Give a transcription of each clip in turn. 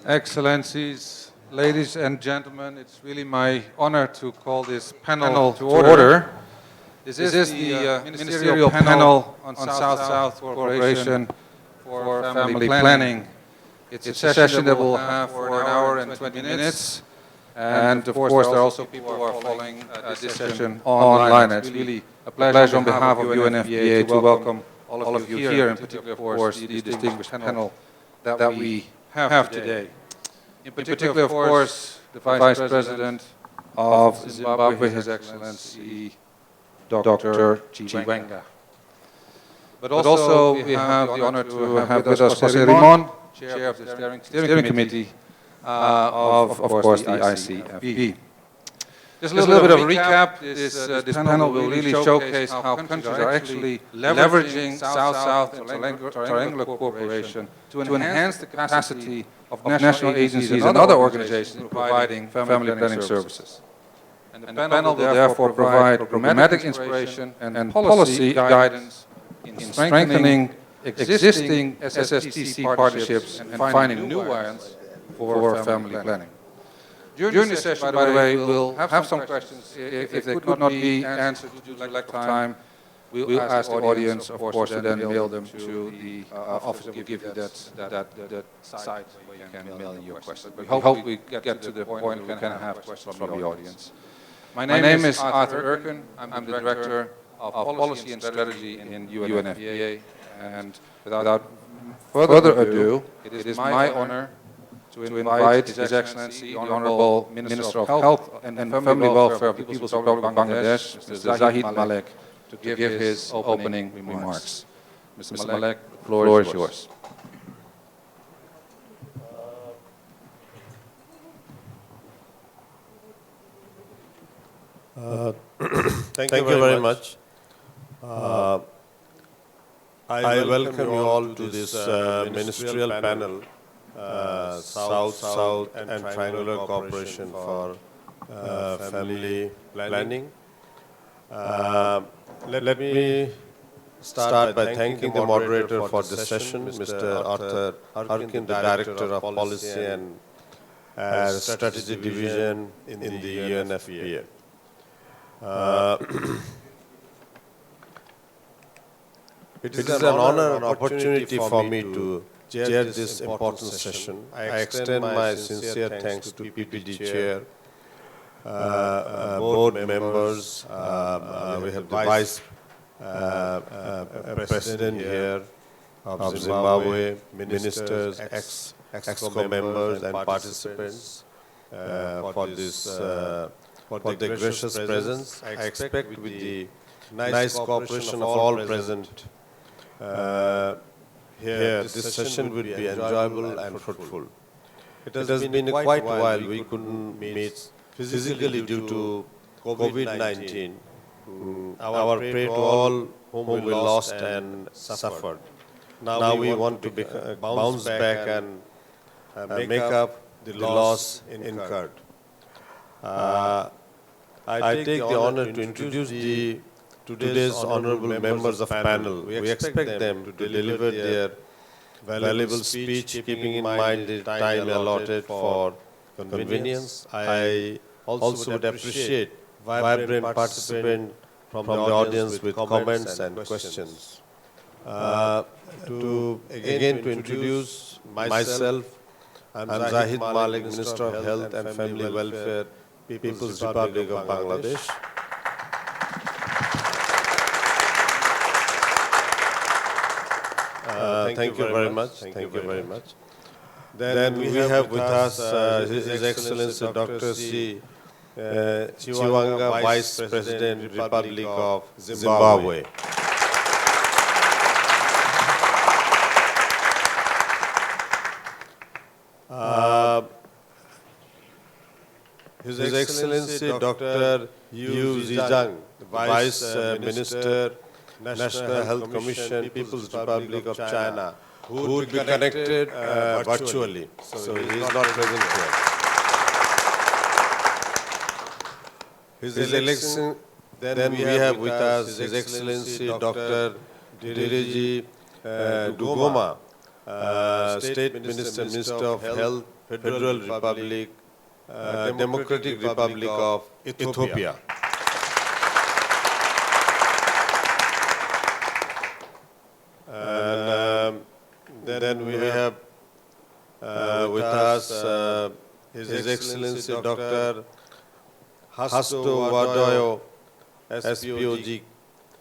Excellencies, ladies and gentlemen, it's really my honor to call this panel to order. This is the Ministerial Panel on South-South Cooperation for Family Planning. It's a session that we'll have for an hour and 20 minutes. And of course, there are also people who are following this session online. It's really a pleasure on behalf of UNFPA to welcome all of you here, in particular, of course, the distinguished panel that we have today. In particular, of course, the Vice President of Zimbabwe, His Excellency Dr. Chiwenga. But also we have the honor to have with us José Rimón, Chair of the Steering Committee of course, the ICFP. Just a little bit of a recap. This panel will really showcase how countries are actually leveraging South-South and triangular cooperation to enhance the capacity of national agencies and other organizations in providing family planning services. And the panel will therefore provide programmatic inspiration and policy guidance in strengthening existing SSTC partnerships and finding new ones for family planning. During this session, by the way, we'll have some questions. If they could not be answered due to lack of time, we'll ask the audience, of course, to then mail them to the office. We'll give you that site where you can mail in your questions. We hope we get to the point where we can have questions from the audience. My name is Arthur Erken. I'm the Director of Policy and Strategy in UNFPA. And without further ado, it is my honor to invite His Excellency, the Honorable Minister of Health and Family Welfare of the People's Republic of Bangladesh, Mr. Zahid Malik, to give his opening remarks. Mr. Malik, the floor is yours. Thank you very much. I welcome you all to this ministerial panel, South-South and Triangular Cooperation for Family Planning. Let me start by thanking the moderator for this session, Mr. Arthur Erken, the Director of Policy and Strategy Division in the UNFPA. It is an honor and opportunity for me to chair this important session. I extend my sincere thanks to PPD Chair, board members, we have the Vice President here of Zimbabwe, ministers, ex-EXCO members and participants for the gracious presence. I expect with the nice cooperation of all present here, this session will be enjoyable and fruitful. It has been quite a while we couldn't meet physically due to COVID-19. Our prayer to all whom we lost and suffered. Now we want to bounce back and make up the loss incurred. I take the honor to introduce today's honorable members of panel. We expect them to deliver their valuable speech, keeping in mind the time allotted for convenience. I also would appreciate vibrant participation from the audience with comments and questions. To introduce myself, I'm Zahid Malik, Minister of Health and Family Welfare, People's Republic of Bangladesh. Thank you very much. Thank you very much. Then we have with us His Excellency Dr. Chiwenga, Vice President, Republic of Zimbabwe. His Excellency Dr. Yu Zhejiang, Vice Minister, National Health Commission, People's Republic of China, who would be connected virtually. So he is not present here. His election, then we have with us His Excellency Dr. Direji Dugoma, State Minister, Minister of Health, Federal Republic, Democratic Republic of Ethiopia. And then we have with us His Excellency Dr. Hasto Wadoyo, SPOG,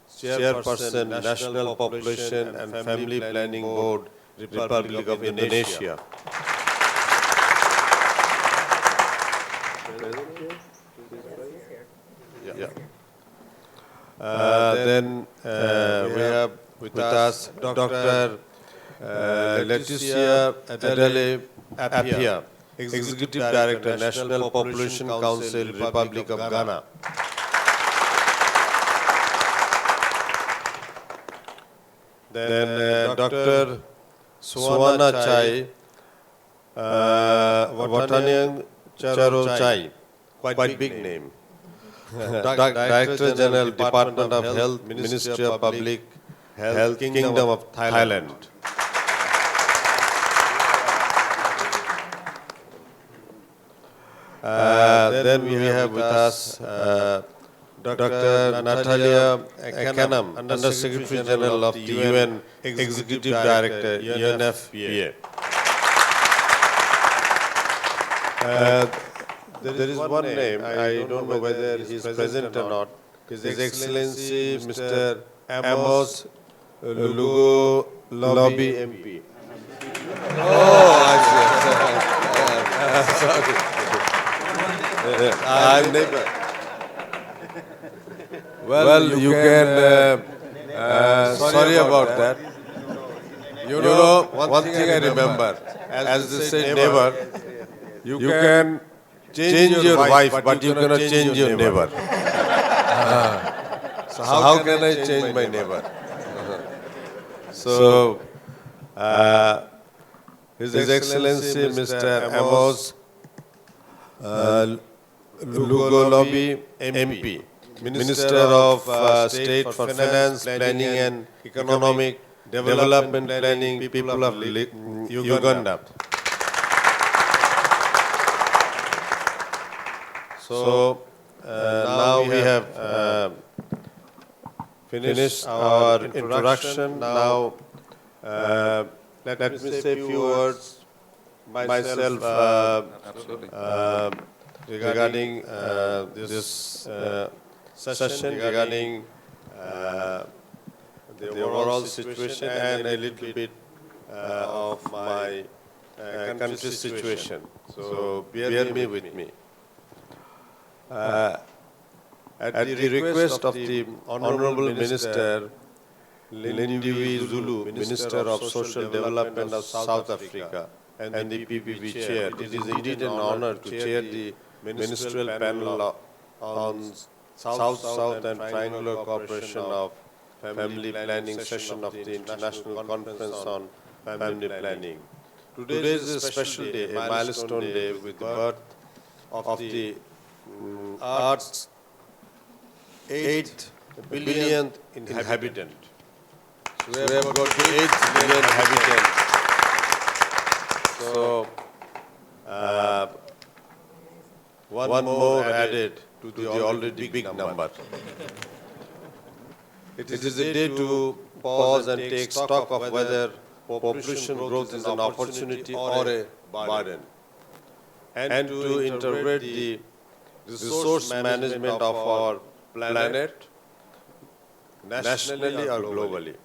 Chairperson, National Population and Family Planning Board, Republic of Indonesia. Yeah. Then we have with us Dr. Leticia Adele Apia, Executive Director, National Population Council, Republic of Ghana. Then Dr. Suwana Chai, Watanian Charo Chai, quite big name. Director General, Department of Health, Ministry of Public Health, Kingdom of Thailand. Then we have with us Dr. Natalia Kanam, Under Secretary General of the UN, Executive Director, UNFPA. There is one name, I don't know whether he is present or not. His Excellency Mr. Amos Lugo Lobby MP. Oh, I see. Sorry. I'm neighbor. Well, you can, sorry about that. You know, one thing I remember, as they say neighbor, you can change your wife, but you cannot change your neighbor. So how can I change my neighbor? So, His Excellency Mr. Amos Lugo Lobby MP, Minister of State for Finance, Planning and Economic Development Planning, people of Uganda. So now we have finished our introduction. Now let me say a few words myself regarding this session, regarding the overall situation and a little bit of my country's situation. So bear with me. At the request of the Honorable Minister Lindiwe Zulu, Minister of Social Development of South Africa, and the PPP Chair, it is indeed an honor to chair the ministerial panel on South-South and Triangular Cooperation of Family Planning session of the International Conference on Family Planning. Today is a special day, a milestone day with the birth of the Earth's 8th billionth inhabitant. So we have got the 8th billion inhabitants. So one more added to the already big number. It is a day to pause and take stock of whether population growth is an opportunity or a burden, and to interpret the resource management of our planet, nationally or globally,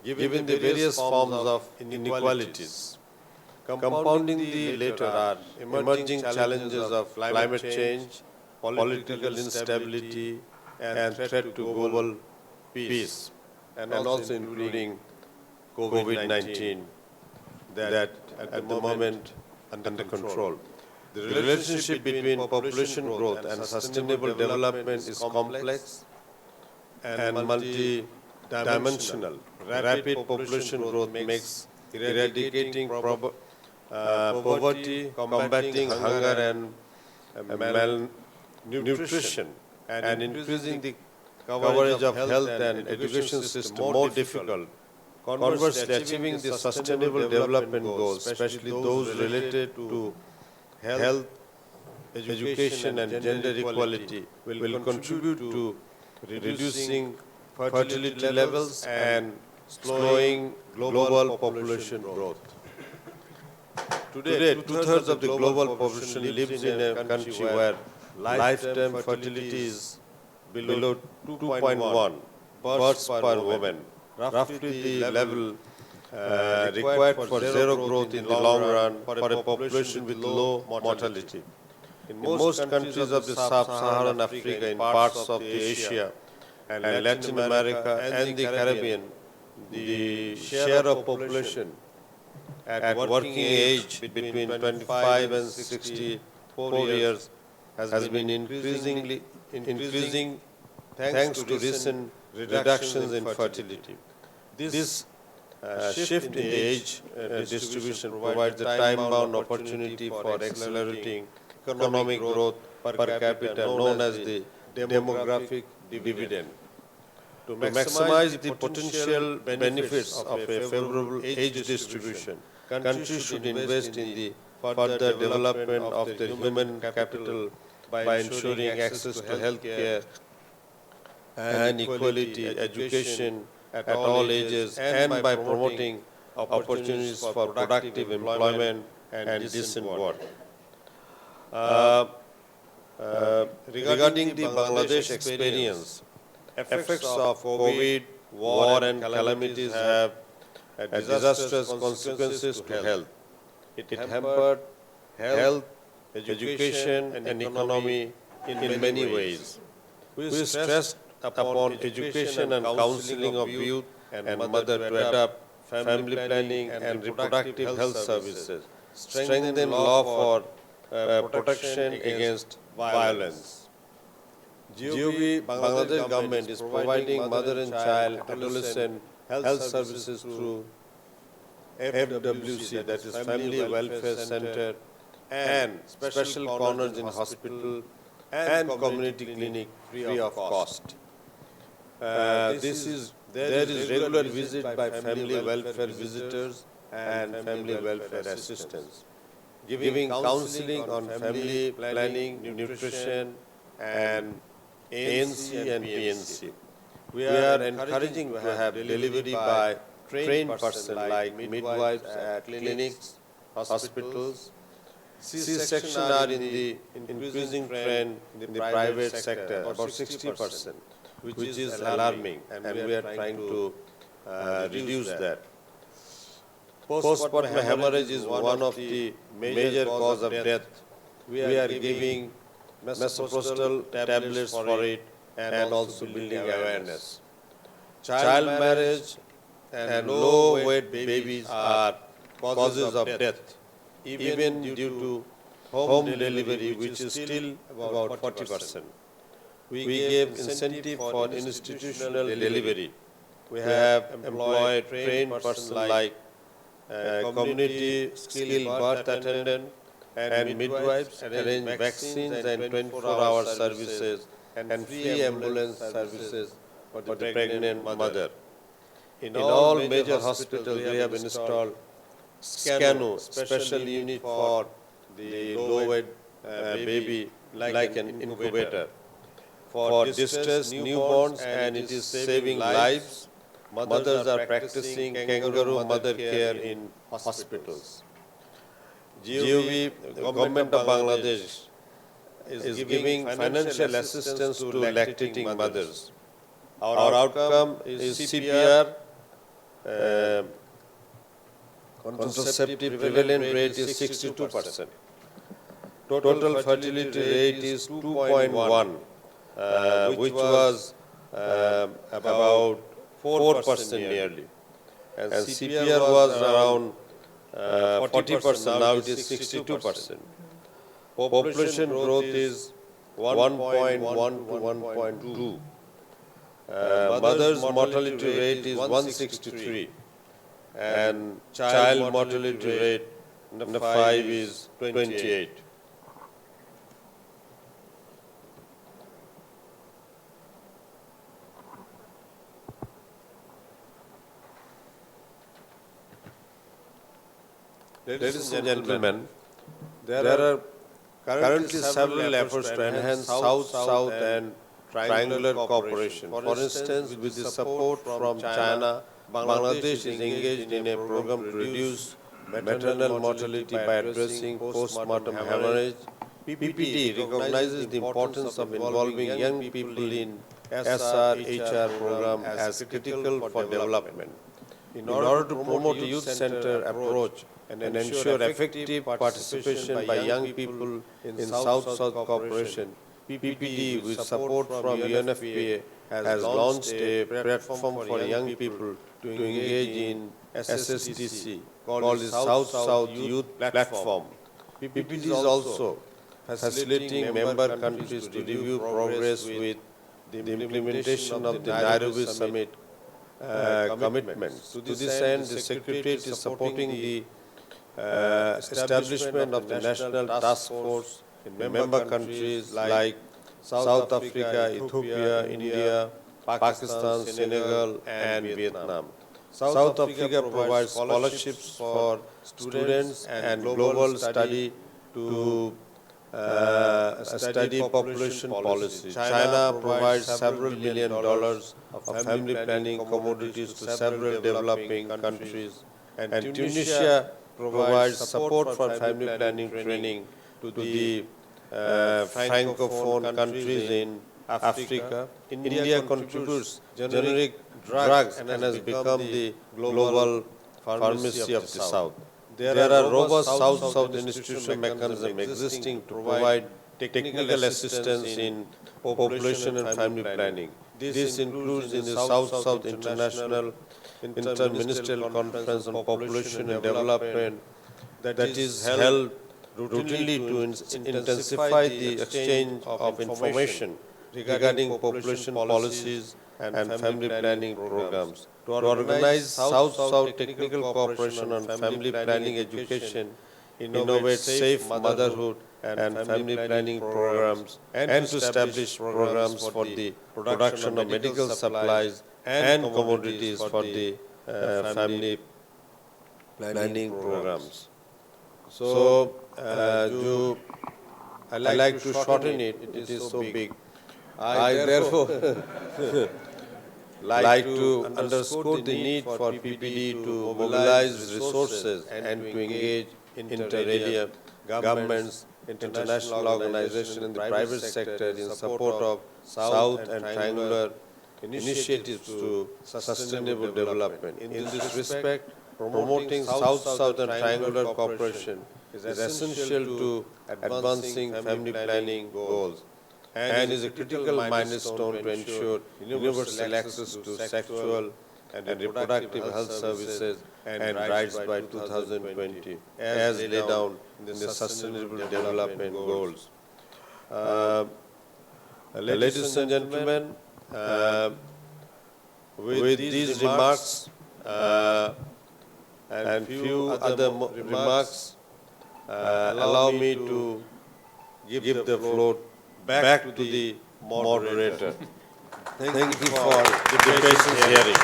given the various forms of inequalities. Compounding the latter are emerging challenges of climate change, political instability, and threat to global peace, and also including COVID-19 that at the moment under control. The relationship between population growth and sustainable development is complex and multi-dimensional. Rapid population growth makes eradicating poverty, combating hunger and malnutrition, and increasing the coverage of health and education system more difficult Conversely, achieving the sustainable development goals, especially those related to health, education and gender equality, will contribute to reducing fertility levels and slowing global population growth. Today, two-thirds of the global population lives in a country where lifetime fertility is below 2.1 births per woman, roughly the level required for zero growth in the long run for a population with low mortality. In most countries of the sub-Saharan Africa, in parts of the Asia and Latin America and the Caribbean, the share of population at working age between 25 and 64 years has been increasing thanks to recent reductions in fertility. This shift in the age distribution provides a time-bound opportunity for accelerating economic growth per capita known as the demographic dividend. To maximize the potential benefits of a favorable age distribution, countries should invest in the further development of the human capital by ensuring access to health care and equality, education at all ages, and by promoting opportunities for productive employment and decent work. Regarding the Bangladesh experience, effects of COVID, war and calamities have disastrous consequences to health. It hampered health, education and economy in many ways. We stressed upon education and counseling of youth and mother to adopt family planning and reproductive health services, strengthen law for protection against violence. GOV Bangladesh government is providing mother and child adolescent health services through FWC, that is Family Welfare Center, and special corners in hospital and community clinic free of cost. There is regular visit by family welfare visitors and family welfare assistants, giving counseling on family planning, nutrition, and ANC and PNC. We are encouraging to have delivery by trained persons like midwives at clinics, hospitals. C-section are in the increasing trend in the private sector, about 60%, which is alarming, and we are trying to reduce that. Postpartum hemorrhage is one of the major cause of death. We are giving misoprostol tablets for it and also building awareness. Child marriage and low weight babies are causes of death, even due to home delivery, which is still about 40%. We gave incentive for institutional delivery. We have employed trained persons like community skilled birth attendant and midwives, arrange vaccines and 24-hour services and free ambulance services for the pregnant mother. In all major hospitals, we have installed SCANO, special unit for the low-weight baby, like an incubator, for distressed newborns, and it is saving lives. Mothers are practicing kangaroo mother care in hospitals. GOV, Government of Bangladesh, is giving financial assistance to lactating mothers. Our outcome is CPR, contraceptive prevalent rate is 62%. Total fertility rate is 2.1, which was about 4% nearly. And CPR was around 40%, now it is 62%. Population growth is 1.1 to 1.2. Mother's mortality rate is 163, and child mortality rate number 5 is 28. Ladies and gentlemen, there are currently several efforts to enhance South-South and triangular cooperation. For instance, with the support from China, Bangladesh is engaged in a program to reduce maternal mortality by addressing postmortem hemorrhage. PPT recognizes the importance of involving young people in SR-HR program as critical for development. In order to promote a youth-centered approach and ensure effective participation by young people in South-South cooperation, PPD, with support from UNFPA, has launched a platform for young people to engage in SSTC called the South-South Youth Platform. PPD is also facilitating member countries to review progress with the implementation of the Nairobi Summit commitments. To this end, the Secretariat is supporting the establishment of the National Task Force in member countries like South Africa, Ethiopia, India, Pakistan, Senegal, and Vietnam. South Africa provides scholarships for students and global study to study population policy. China provides several $1 million of family planning commodities to several developing countries, and Tunisia provides support for family planning training to the francophone countries in Africa. India contributes generic drugs and has become the global pharmacy of the South. There are robust South-South institutional mechanisms existing to provide technical assistance in population and family planning. This includes in the South-South International Interministerial Conference on Population and Development that is held routinely to intensify the exchange of information regarding population policies and family planning programs. To organize South-South technical cooperation on family planning education, innovate safe motherhood and family planning programs, and to establish programs for the production of medical supplies and commodities for the family planning programs. So, I like to shorten it, it is so big. I therefore like to underscore the need for PPD to mobilize resources and to engage inter alia governments, international organizations and the private sector in support of South and triangular initiatives to sustainable development. In this respect, promoting South-South and triangular cooperation is essential to advancing family planning goals and is a critical milestone to ensure universal access to sexual and reproductive health services and rights by 2020, as laid down in the Sustainable Development Goals. Ladies and gentlemen, with these remarks and few other remarks, allow me to give the floor back to the moderator. Thank you for the patient hearing.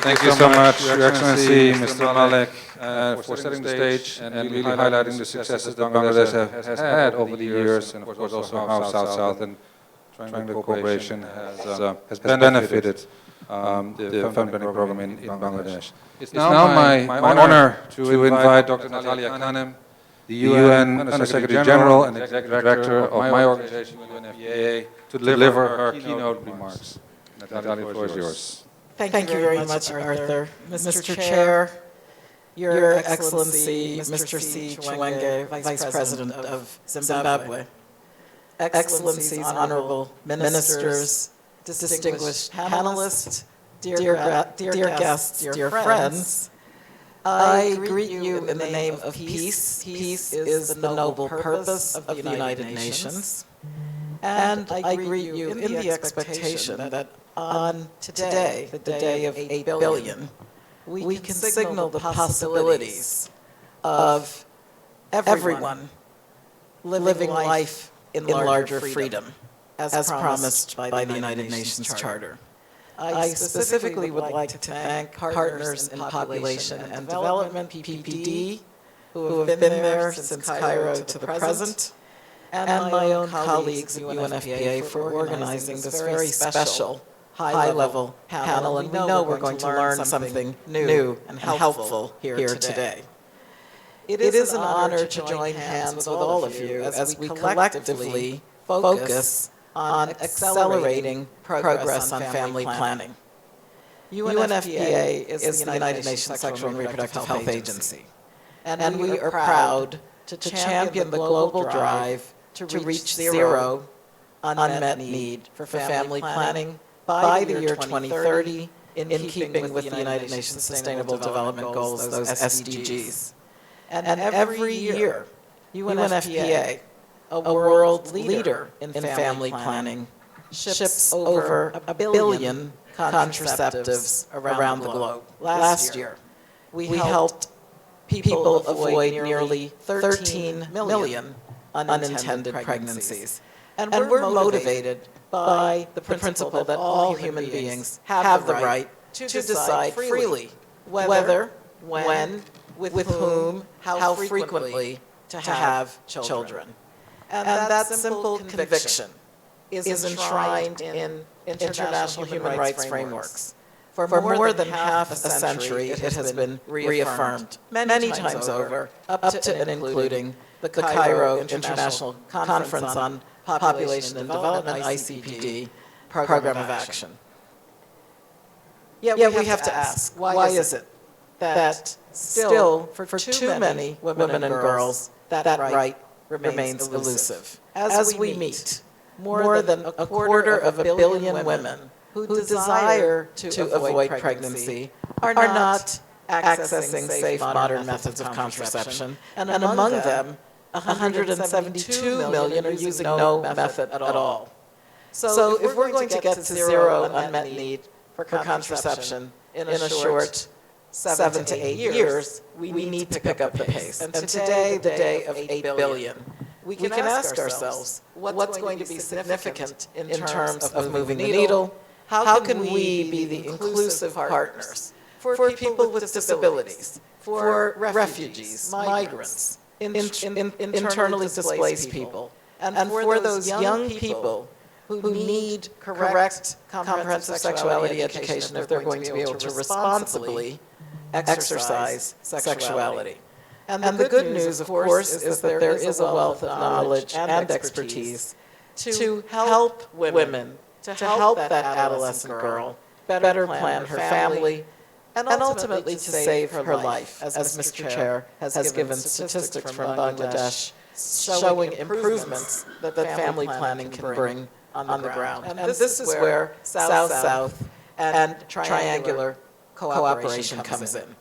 Thank you so much, Your Excellency, Mr. Malek, for setting the stage and really highlighting the successes that Bangladesh has had over the years, and of course also how South-South and triangular cooperation has benefited the family planning program in Bangladesh. It's now my honor to invite Dr. Natalia Kanem, the UN Under-Secretary General and Executive Director of my organization, UNFPA, to deliver her keynote remarks. Natalia, the floor is yours. Thank you very much, Arthur. Mr. Chair, Your Excellency, Mr. C. Chwenge, Vice President of Zimbabwe, Excellencies, Honorable Ministers, distinguished panelists, dear guests, dear friends, I greet you in the name of peace. Peace is the noble purpose of the United Nations. And I greet you in the expectation that on today, the day of 8 billion, we can signal the possibilities of everyone living life in larger freedom, as promised by the United Nations Charter. I specifically would like to thank Partners in Population and Development, PPD, who have been there since Cairo to the present, and my own colleagues at UNFPA for organizing this very special high-level panel, and we know we're going to learn something new and helpful here today. It is an honor to join hands with all of you as we collectively focus on accelerating progress on family planning. UNFPA is the United Nations Sexual and Reproductive Health Agency, and we are proud to champion the global drive to reach zero unmet need for family planning by the year 2030, in keeping with the United Nations Sustainable Development Goals, those SDGs. And every year, UNFPA, a world leader in family planning, ships over 1 billion contraceptives around the globe. Last year, we helped people avoid nearly 13 million unintended pregnancies. And we're motivated by the principle that all human beings have the right to decide freely whether, when, with whom, how frequently to have children. And that simple conviction is enshrined in international human rights frameworks. For more than half a century, it has been reaffirmed many times over, up to and including the Cairo International Conference on Population and Development, ICPD, Program of Action. Yet we have to ask, why is it that still, for too many women and girls, that right remains elusive? As we meet more than 250 million women who desire to avoid pregnancy are not accessing safe modern methods of contraception, and among them, 172 million are using no method at all. So if we're going to get to zero unmet need for contraception in a short 7 to 8 years, we need to pick up the pace. And today, the day of 8 billion, we can ask ourselves, what's going to be significant in terms of moving the needle? How can we be the inclusive partners for people with disabilities, for refugees, migrants, internally displaced people, and for those young people who need correct comprehensive sexuality education if they're going to be able to responsibly exercise sexuality? And the good news, of course, is that there is a wealth of knowledge and expertise to help women, to help that adolescent girl better plan her family, and ultimately to save her life, as Mr. Chair has given statistics from Bangladesh showing improvements that family planning can bring on the ground. And this is where South-South and triangular cooperation comes in.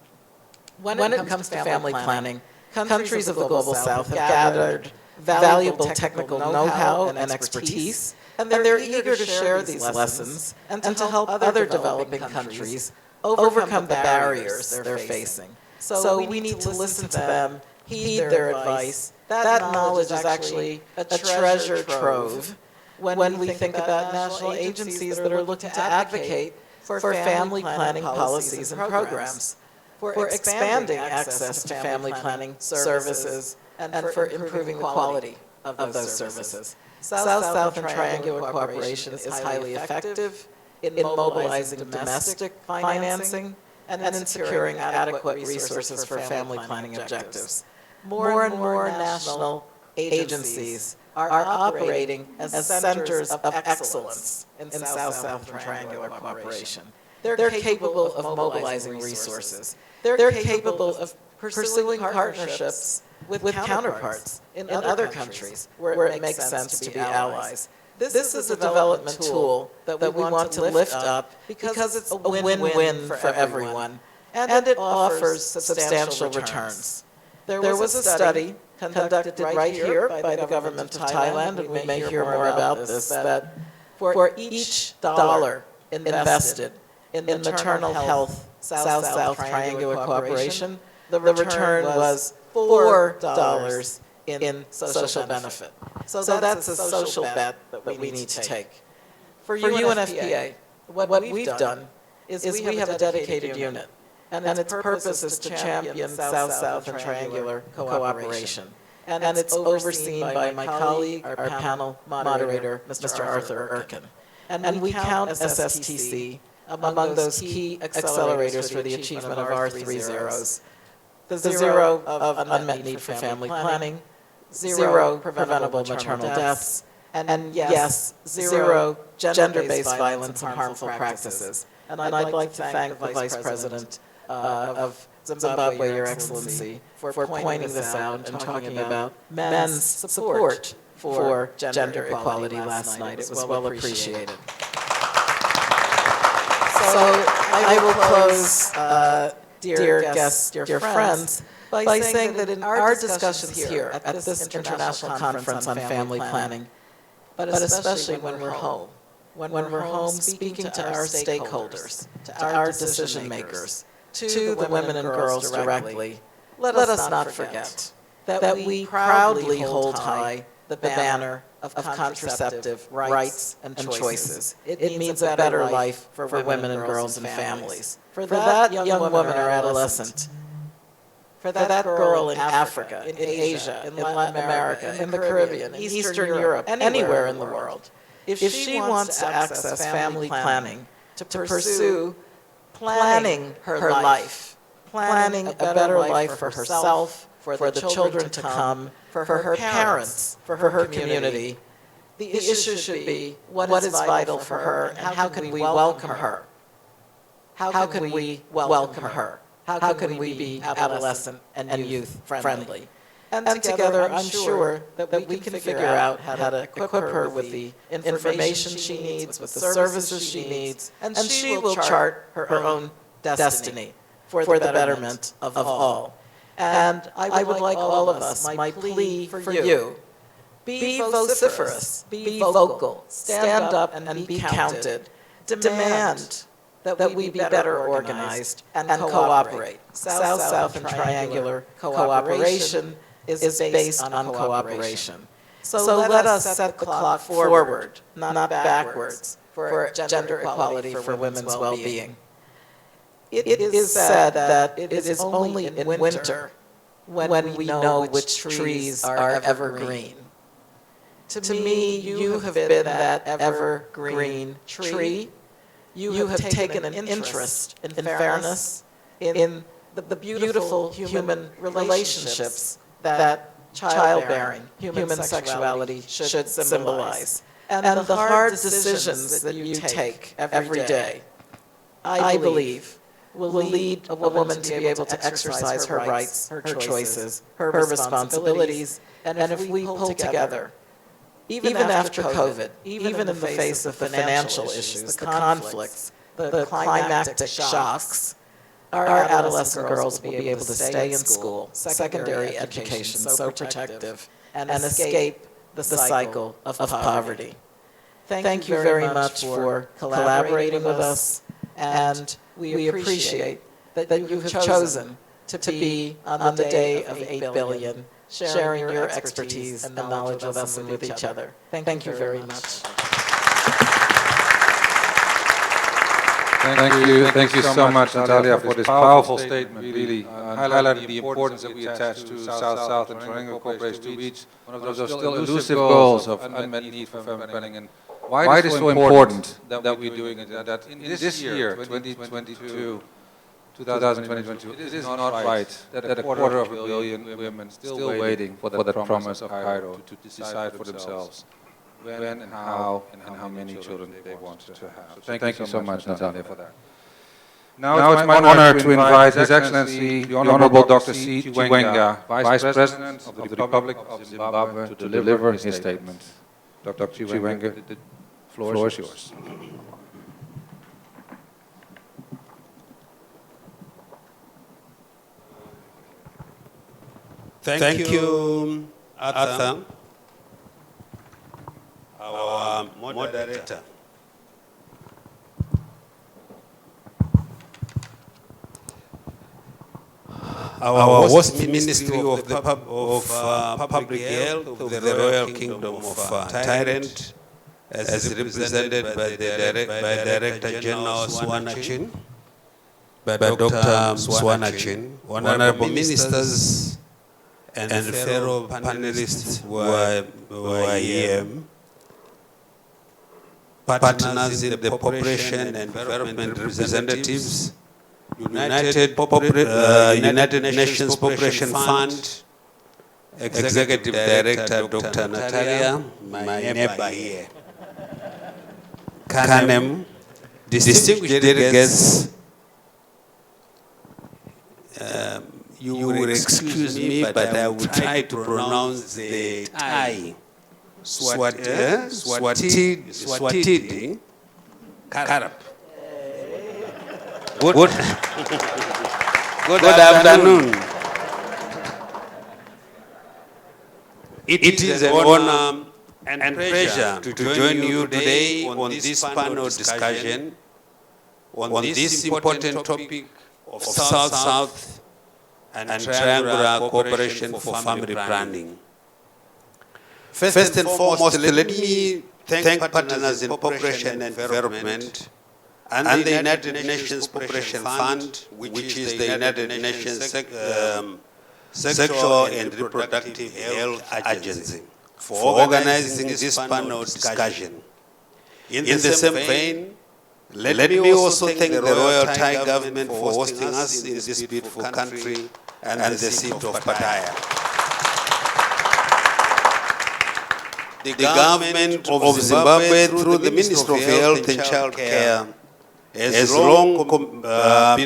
When it comes to family planning, countries of the Global South have gathered valuable technical know-how and expertise, and they're eager to share these lessons and to help other developing countries overcome the barriers they're facing. So we need to listen to them, heed their advice. That knowledge is actually a treasure trove when we think about national agencies that are looking to advocate for family planning policies and programs, for expanding access to family planning services, and for improving the quality of those services. South-South and triangular cooperation is highly effective in mobilizing domestic financing and in securing adequate resources for family planning objectives. More and more national agencies are operating as centers of excellence in South-South and triangular cooperation. They're capable of mobilizing resources. They're capable of pursuing partnerships with counterparts in other countries where it makes sense to be allies. This is a development tool that we want to lift up because it's a win-win for everyone, and it offers substantial returns. There was a study conducted right here by the government of Thailand, and we may hear more about this, that for each dollar invested in maternal health, South-South triangular cooperation, the return was $4 in social benefit. So that's a social bet that we need to take. For UNFPA, what we've done is we have a dedicated unit, and its purpose is to champion South-South and triangular cooperation. And it's overseen by my colleague, our panel moderator, Mr. Arthur Erkin. And we count SSTC among those key accelerators for the achievement of our 3 zeros. The zero of unmet need for family planning, zero preventable maternal deaths, and yes, zero gender-based violence and harmful practices. And I'd like to thank the Vice President of Zimbabwe, Your Excellency, for pointing this out and talking about men's support for gender equality last night. It was well appreciated. So I will close, dear guests, dear friends, by saying that in our discussions here at this international conference on family planning, but especially when we're home, speaking to our stakeholders, to our decision makers, to the women and girls directly, let us not forget that we proudly hold high the banner of contraceptive rights and choices. It means a better life for women and girls and families. For that young woman or adolescent, for that girl in Africa, in Asia, in Latin America, in the Caribbean, in Eastern Europe, anywhere in the world, if she wants to access family planning, to pursue planning her life, planning a better life for herself, for the children to come, for her parents, for her community, the issue should be what is vital for her and how can we welcome her? How can we welcome her? How can we be adolescent and youth friendly? And together, I'm sure that we can figure out how to equip her with the information she needs, with the services she needs, and she will chart her own destiny for the betterment of all. And I would like all of us, my plea for you, be vociferous, be vocal, stand up and be counted, demand that we be better organized and cooperate. South-South and triangular cooperation is based on cooperation. So let us set the clock forward, not backwards, for gender equality for women's well-being. It is said that it is only in winter when we know which trees are evergreen. To me, you have been that evergreen tree. You have taken an interest in fairness, in the beautiful human relationships that childbearing, human sexuality should symbolize, and the hard decisions that you take every day, I believe, will lead a woman to be able to exercise her rights, her choices, her responsibilities, and if we pull together, even after COVID, even in the face of the financial issues, the conflicts, the climactic shocks, our adolescent girls will be able to stay in school, secondary education so protective, and escape the cycle of poverty. Thank you very much for collaborating with us, and we appreciate that you have chosen to be on the day of 8 billion, sharing your expertise and knowledge with us and with each other. Thank you very much. Thank you so much, Natalia, for this powerful statement, really highlighting the importance that we attach to South-South and triangular cooperation to reach one of those still elusive goals of unmet need for family planning, and why it is so important that we're doing it, that in this year, 2022, it is not right that a quarter of a billion women still waiting for the promise of Cairo to decide for themselves when and how many children they want to have. So thank you so much, Natalia, for that. Now it's my honor to invite His Excellency, the Honorable Dr. C. Chiwenga, Vice President of the Republic of Zimbabwe, to deliver his statement. Dr. Chiwenga, the floor is yours. Thank you, Arthur, our moderator. Our host Ministry of Public Health of the Royal Kingdom of Thailand, as represented by Director General Swanachin, by Dr. Swanachin, honorable ministers and fellow panelists who are here, partners in the population and development representatives, United Nations Population Fund, Executive Director Dr. Natalia, my neighbor here, Kanem, distinguished delegates, you will excuse me, but I will try to pronounce the Thai. Swatidi, Karap. Good afternoon. It is an honor and pleasure to join you today on this panel discussion on this important topic of South-South and triangular cooperation for family planning. First and foremost, let me thank partners in population and development and the United Nations Population Fund, which is the United Nations Sexual and Reproductive Health Agency, for organizing this panel discussion. In the same vein, let me also thank the Royal Thai government for hosting us in this beautiful country and the seat of Pattaya. The government of Zimbabwe, through the Ministry of Health and Child Care, has long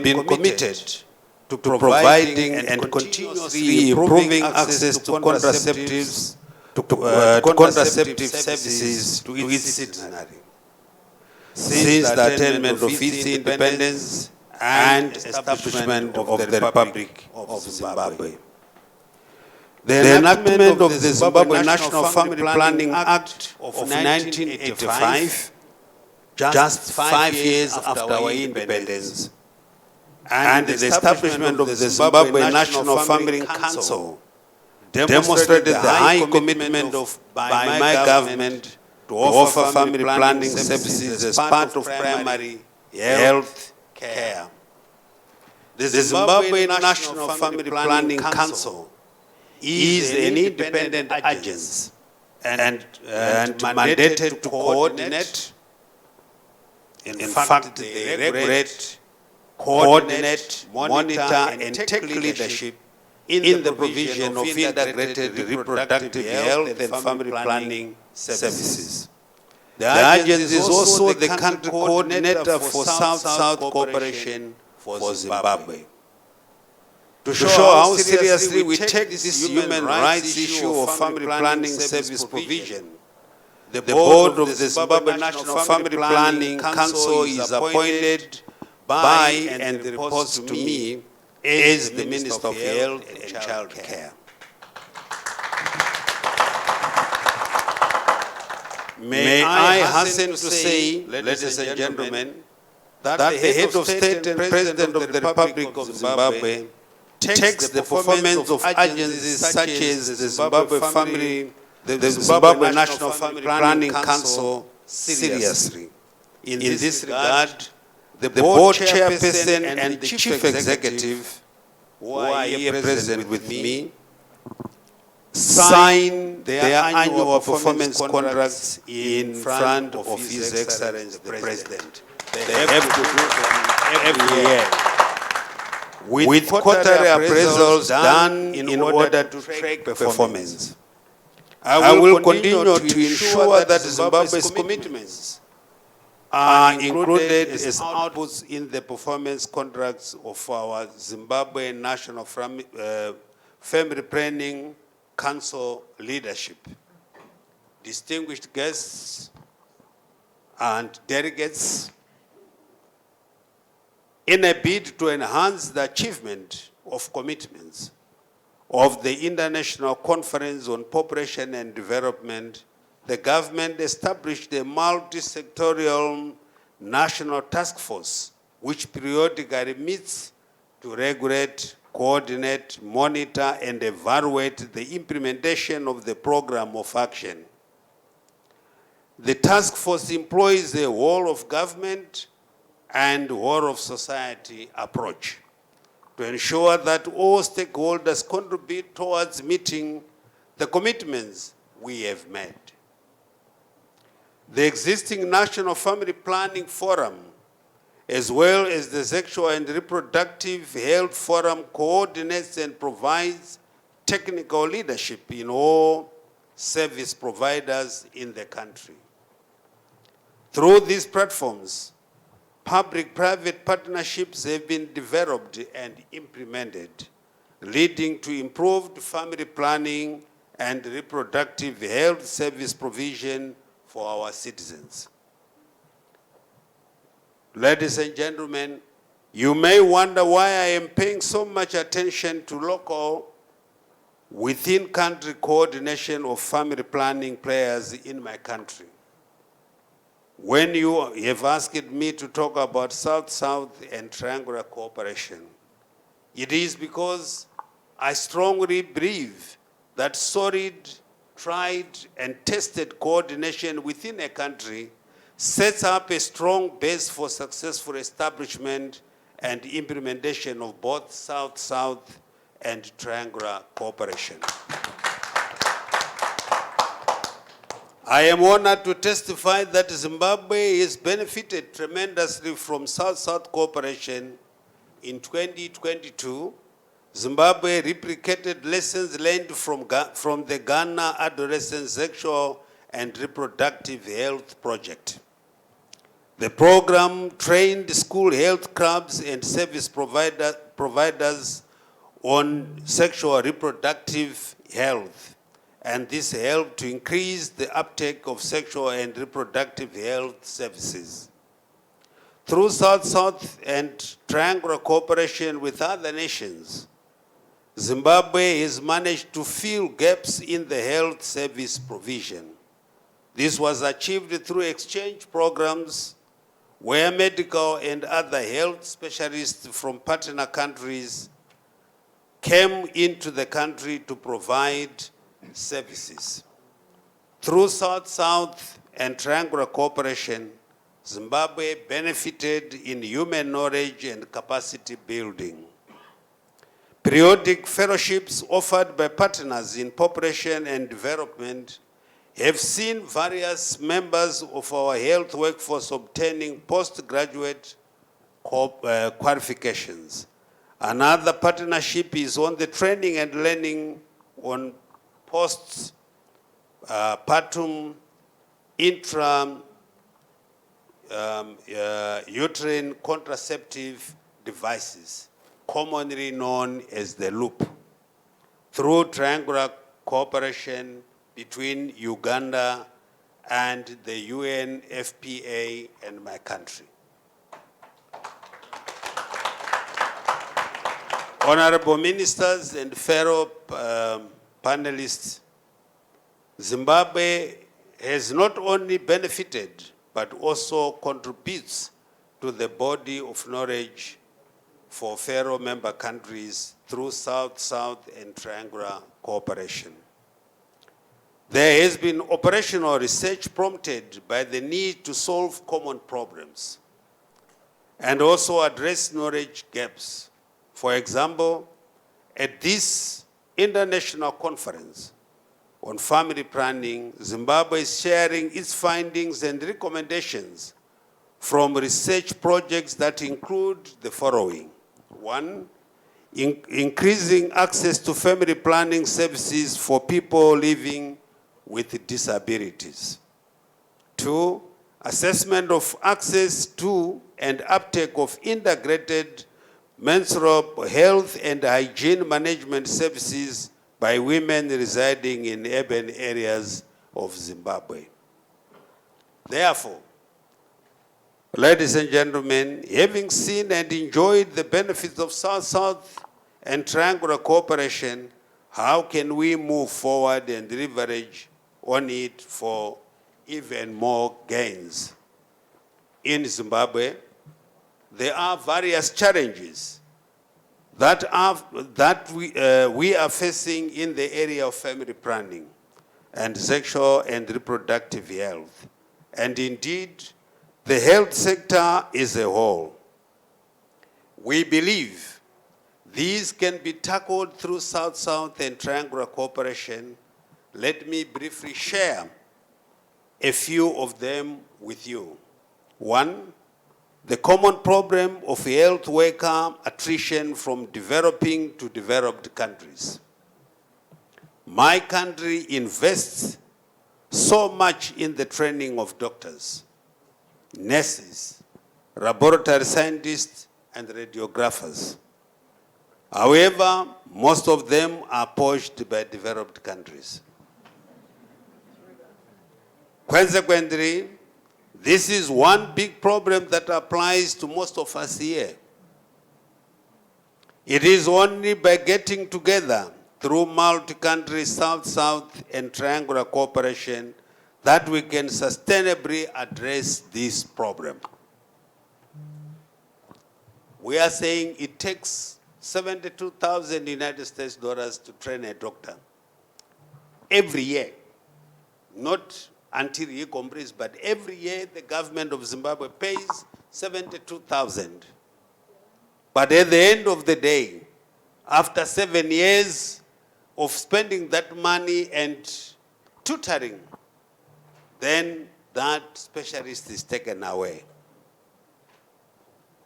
been committed to providing and continuously improving access to contraceptives, contraceptive services to its citizenry. Since the attainment of its independence and establishment of the Republic of Zimbabwe. The enactment of the Zimbabwe National Family Planning Act of 1985, just 5 years after our independence, and the establishment of the Zimbabwe National Family Council demonstrated the high commitment by my government to offer family planning services as part of primary health care. The Zimbabwe National Family Planning Council is an independent agency and mandated to coordinate, in fact, they regulate, coordinate, monitor, and take leadership in the provision of integrated reproductive health and family planning services. The agency is also the country coordinator for South-South cooperation for Zimbabwe. To show how seriously we take this human rights issue of family planning service provision, the board of the Zimbabwe National Family Planning Council is appointed by and reports to me as the Minister of Health and Child Care. May I hasten to say, ladies and gentlemen, that the head of state and president of the Republic of Zimbabwe takes the performance of agencies such as the Zimbabwe National Family Planning Council seriously. In this regard, the board chairperson and the chief executive, who are here present with me, sign their annual performance contracts in front of His Excellency the President. They have to do it every year, with quarterly appraisals done in order to track performance. I will continue to ensure that Zimbabwe's commitments are included as outputs in the performance contracts of our Zimbabwe National Family Planning Council leadership. Distinguished guests and delegates, in a bid to enhance the achievement of commitments of the International Conference on Population and Development, the government established a multi-sectorial national task force which periodically meets to regulate, coordinate, monitor, and evaluate the implementation of the program of action. The task force employs a whole of government and whole of society approach to ensure that all stakeholders contribute towards meeting the commitments we have made. The existing National Family Planning Forum, as well as the Sexual and Reproductive Health Forum, coordinates and provides technical leadership in all service providers in the country. Through these platforms, public-private partnerships have been developed and implemented, leading to improved family planning and reproductive health service provision for our citizens. Ladies and gentlemen, you may wonder why I am paying so much attention to local, within-country coordination of family planning players in my country. When you have asked me to talk about South-South and triangular cooperation, it is because I strongly believe that solid, tried, and tested coordination within a country sets up a strong base for successful establishment and implementation of both South-South and triangular cooperation. I am honored to testify that Zimbabwe has benefited tremendously from South-South cooperation. In 2022, Zimbabwe replicated lessons learned from the Ghana Adolescent Sexual and Reproductive Health Project. The program trained school health clubs and service providers on sexual reproductive health, and this helped to increase the uptake of sexual and reproductive health services. Through South-South and triangular cooperation with other nations, Zimbabwe has managed to fill gaps in the health service provision. This was achieved through exchange programs where medical and other health specialists from partner countries came into the country to provide services. Through South-South and triangular cooperation, Zimbabwe benefited in human knowledge and capacity building. Periodic fellowships offered by partners in population and development have seen various members of our health workforce obtaining postgraduate qualifications. Another partnership is on the training and learning on postpartum uterine contraceptive devices, commonly known as the loop, through triangular cooperation between Uganda and the UNFPA and my country. Honorable ministers and fellow panelists, Zimbabwe has not only benefited but also contributes to the body of knowledge for fellow member countries through South-South and triangular cooperation. There has been operational research prompted by the need to solve common problems and also address knowledge gaps. For example, at this international conference on family planning, Zimbabwe is sharing its findings and recommendations from research projects that include the following. 1, increasing access to family planning services for people living with disabilities. 2, assessment of access to and uptake of integrated menstrual health and hygiene management services by women residing in urban areas of Zimbabwe. Therefore, ladies and gentlemen, having seen and enjoyed the benefits of South-South and triangular cooperation, how can we move forward and leverage on it for even more gains? In Zimbabwe, there are various challenges that we are facing in the area of family planning and sexual and reproductive health. and indeed the health sector as a whole. We believe these can be tackled through South-South and triangular cooperation. Let me briefly share a few of them with you. One, the common problem of health worker attrition from developing to developed countries. My country invests so much in the training of doctors, nurses, laboratory scientists, and radiographers. However, most of them are poached by developed countries. Consequently, this is one big problem that applies to most of us here. It is only by getting together through multi-country South-South and triangular cooperation that we can sustainably address this problem. We are saying it takes 72,000 United States dollars to train a doctor every year, not until he completes, but every year the government of Zimbabwe pays 72,000. But at the end of the day, after 7 years of spending that money and tutoring, then that specialist is taken away.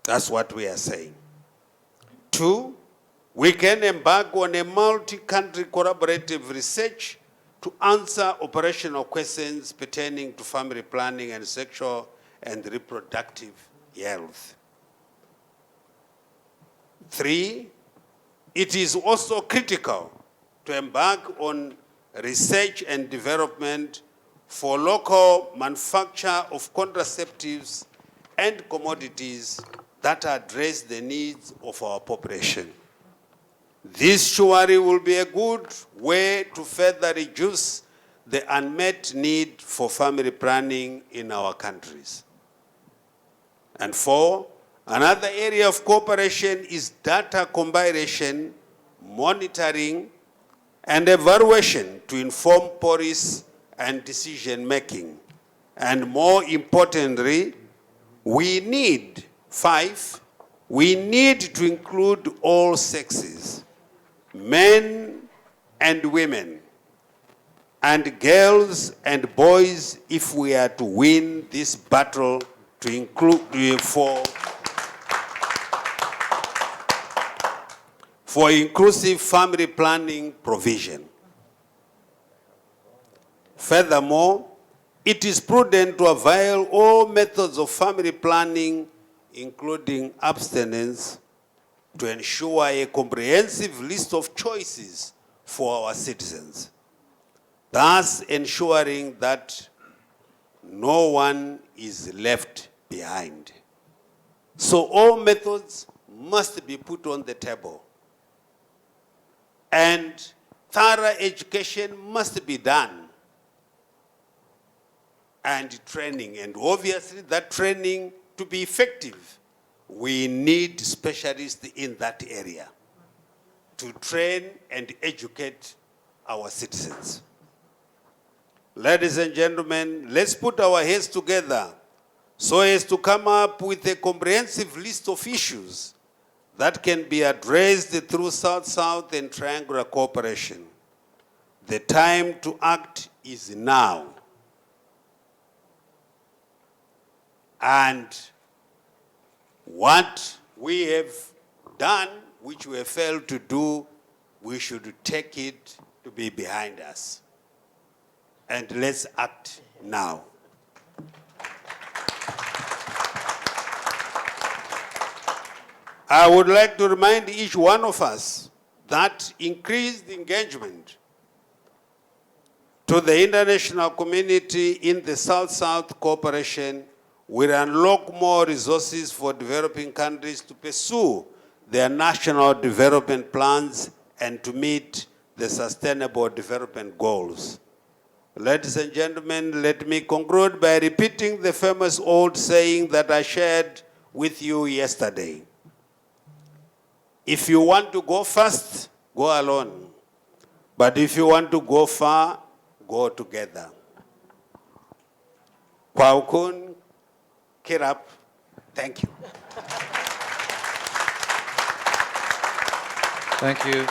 That's what we are saying. Two, we can embark on a multi-country collaborative research to answer operational questions pertaining to family planning and sexual and reproductive health. Three, it is also critical to embark on research and development for local manufacture of contraceptives and commodities that address the needs of our population. This surely will be a good way to further reduce the unmet need for family planning in our countries. And four, another area of cooperation is data compilation, monitoring, and evaluation to inform policy and decision making. And more importantly, we need to include all sexes, men and women, and girls and boys, if we are to win this battle to include for inclusive family planning provision. Furthermore, it is prudent to avail all methods of family planning, including abstinence, to ensure a comprehensive list of choices for our citizens, thus ensuring that no one is left behind. So all methods must be put on the table, and thorough education must be done, and training, and obviously that training to be effective, we need specialists in that area to train and educate our citizens. Ladies and gentlemen, let's put our heads together so as to come up with a comprehensive list of issues that can be addressed through South-South and triangular cooperation. The time to act is now. And what we have done, which we have failed to do, we should take it to be behind us. And let's act now. I would like to remind each one of us that increased engagement to the international community in the South-South cooperation will unlock more resources for developing countries to pursue their national development plans and to meet the sustainable development goals. Ladies and gentlemen, let me conclude by repeating the famous old saying that I shared with you yesterday. If you want to go fast, go alone. But if you want to go far, go together. Kwaukun, Kirap, thank you. Thank you.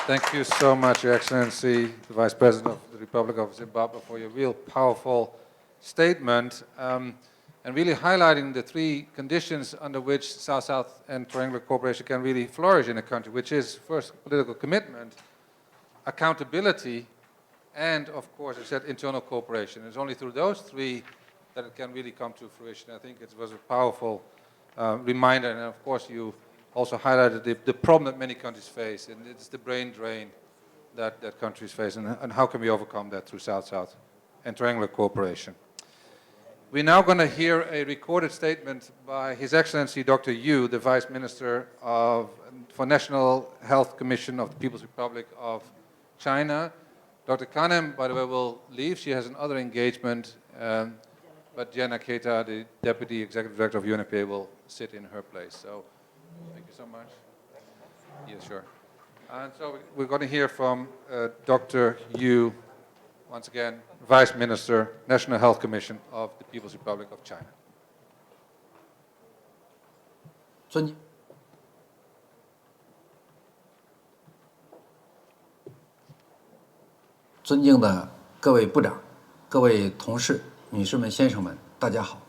Thank you so much, Your Excellency, the Vice President of the Republic of Zimbabwe, for your real powerful statement and really highlighting the three conditions under which South-South and triangular cooperation can really flourish in a country, which is first political commitment, accountability, and of course, as I said, internal cooperation. It's only through those three that it can really come to fruition. I think it was a powerful reminder, and of course you also highlighted the problem that many countries face, and it's the brain drain that countries face, and how can we overcome that through South-South and triangular cooperation. We're now going to hear a recorded statement by His Excellency Dr. Yu, the Vice Minister for National Health Commission of the People's Republic of China. Dr. Kanem, by the way, will leave. She has another engagement, but Jenna Keita, the Deputy Executive Director of UNFPA, will sit in her place. So, thank you so much. Yes, sure. And so we're going to hear from Dr. Yu, once again, Vice Minister, National Health Commission of the People's Republic of China. 尊敬的各位部长、各位同事、女士们、先生们，大家好！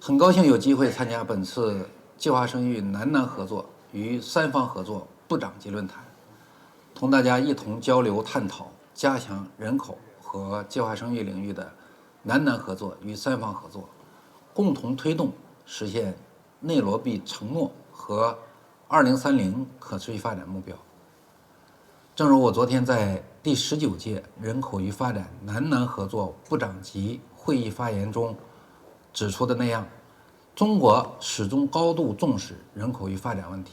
很高兴有机会参加本次计划生育南南合作与三方合作部长级论坛，同大家一同交流探讨加强人口和计划生育领域的南南合作与三方合作，共同推动实现内罗毕承诺和2030可持续发展目标。正如我昨天在第19届人口与发展南南合作部长级会议发言中指出的那样，中国始终高度重视人口与发展问题，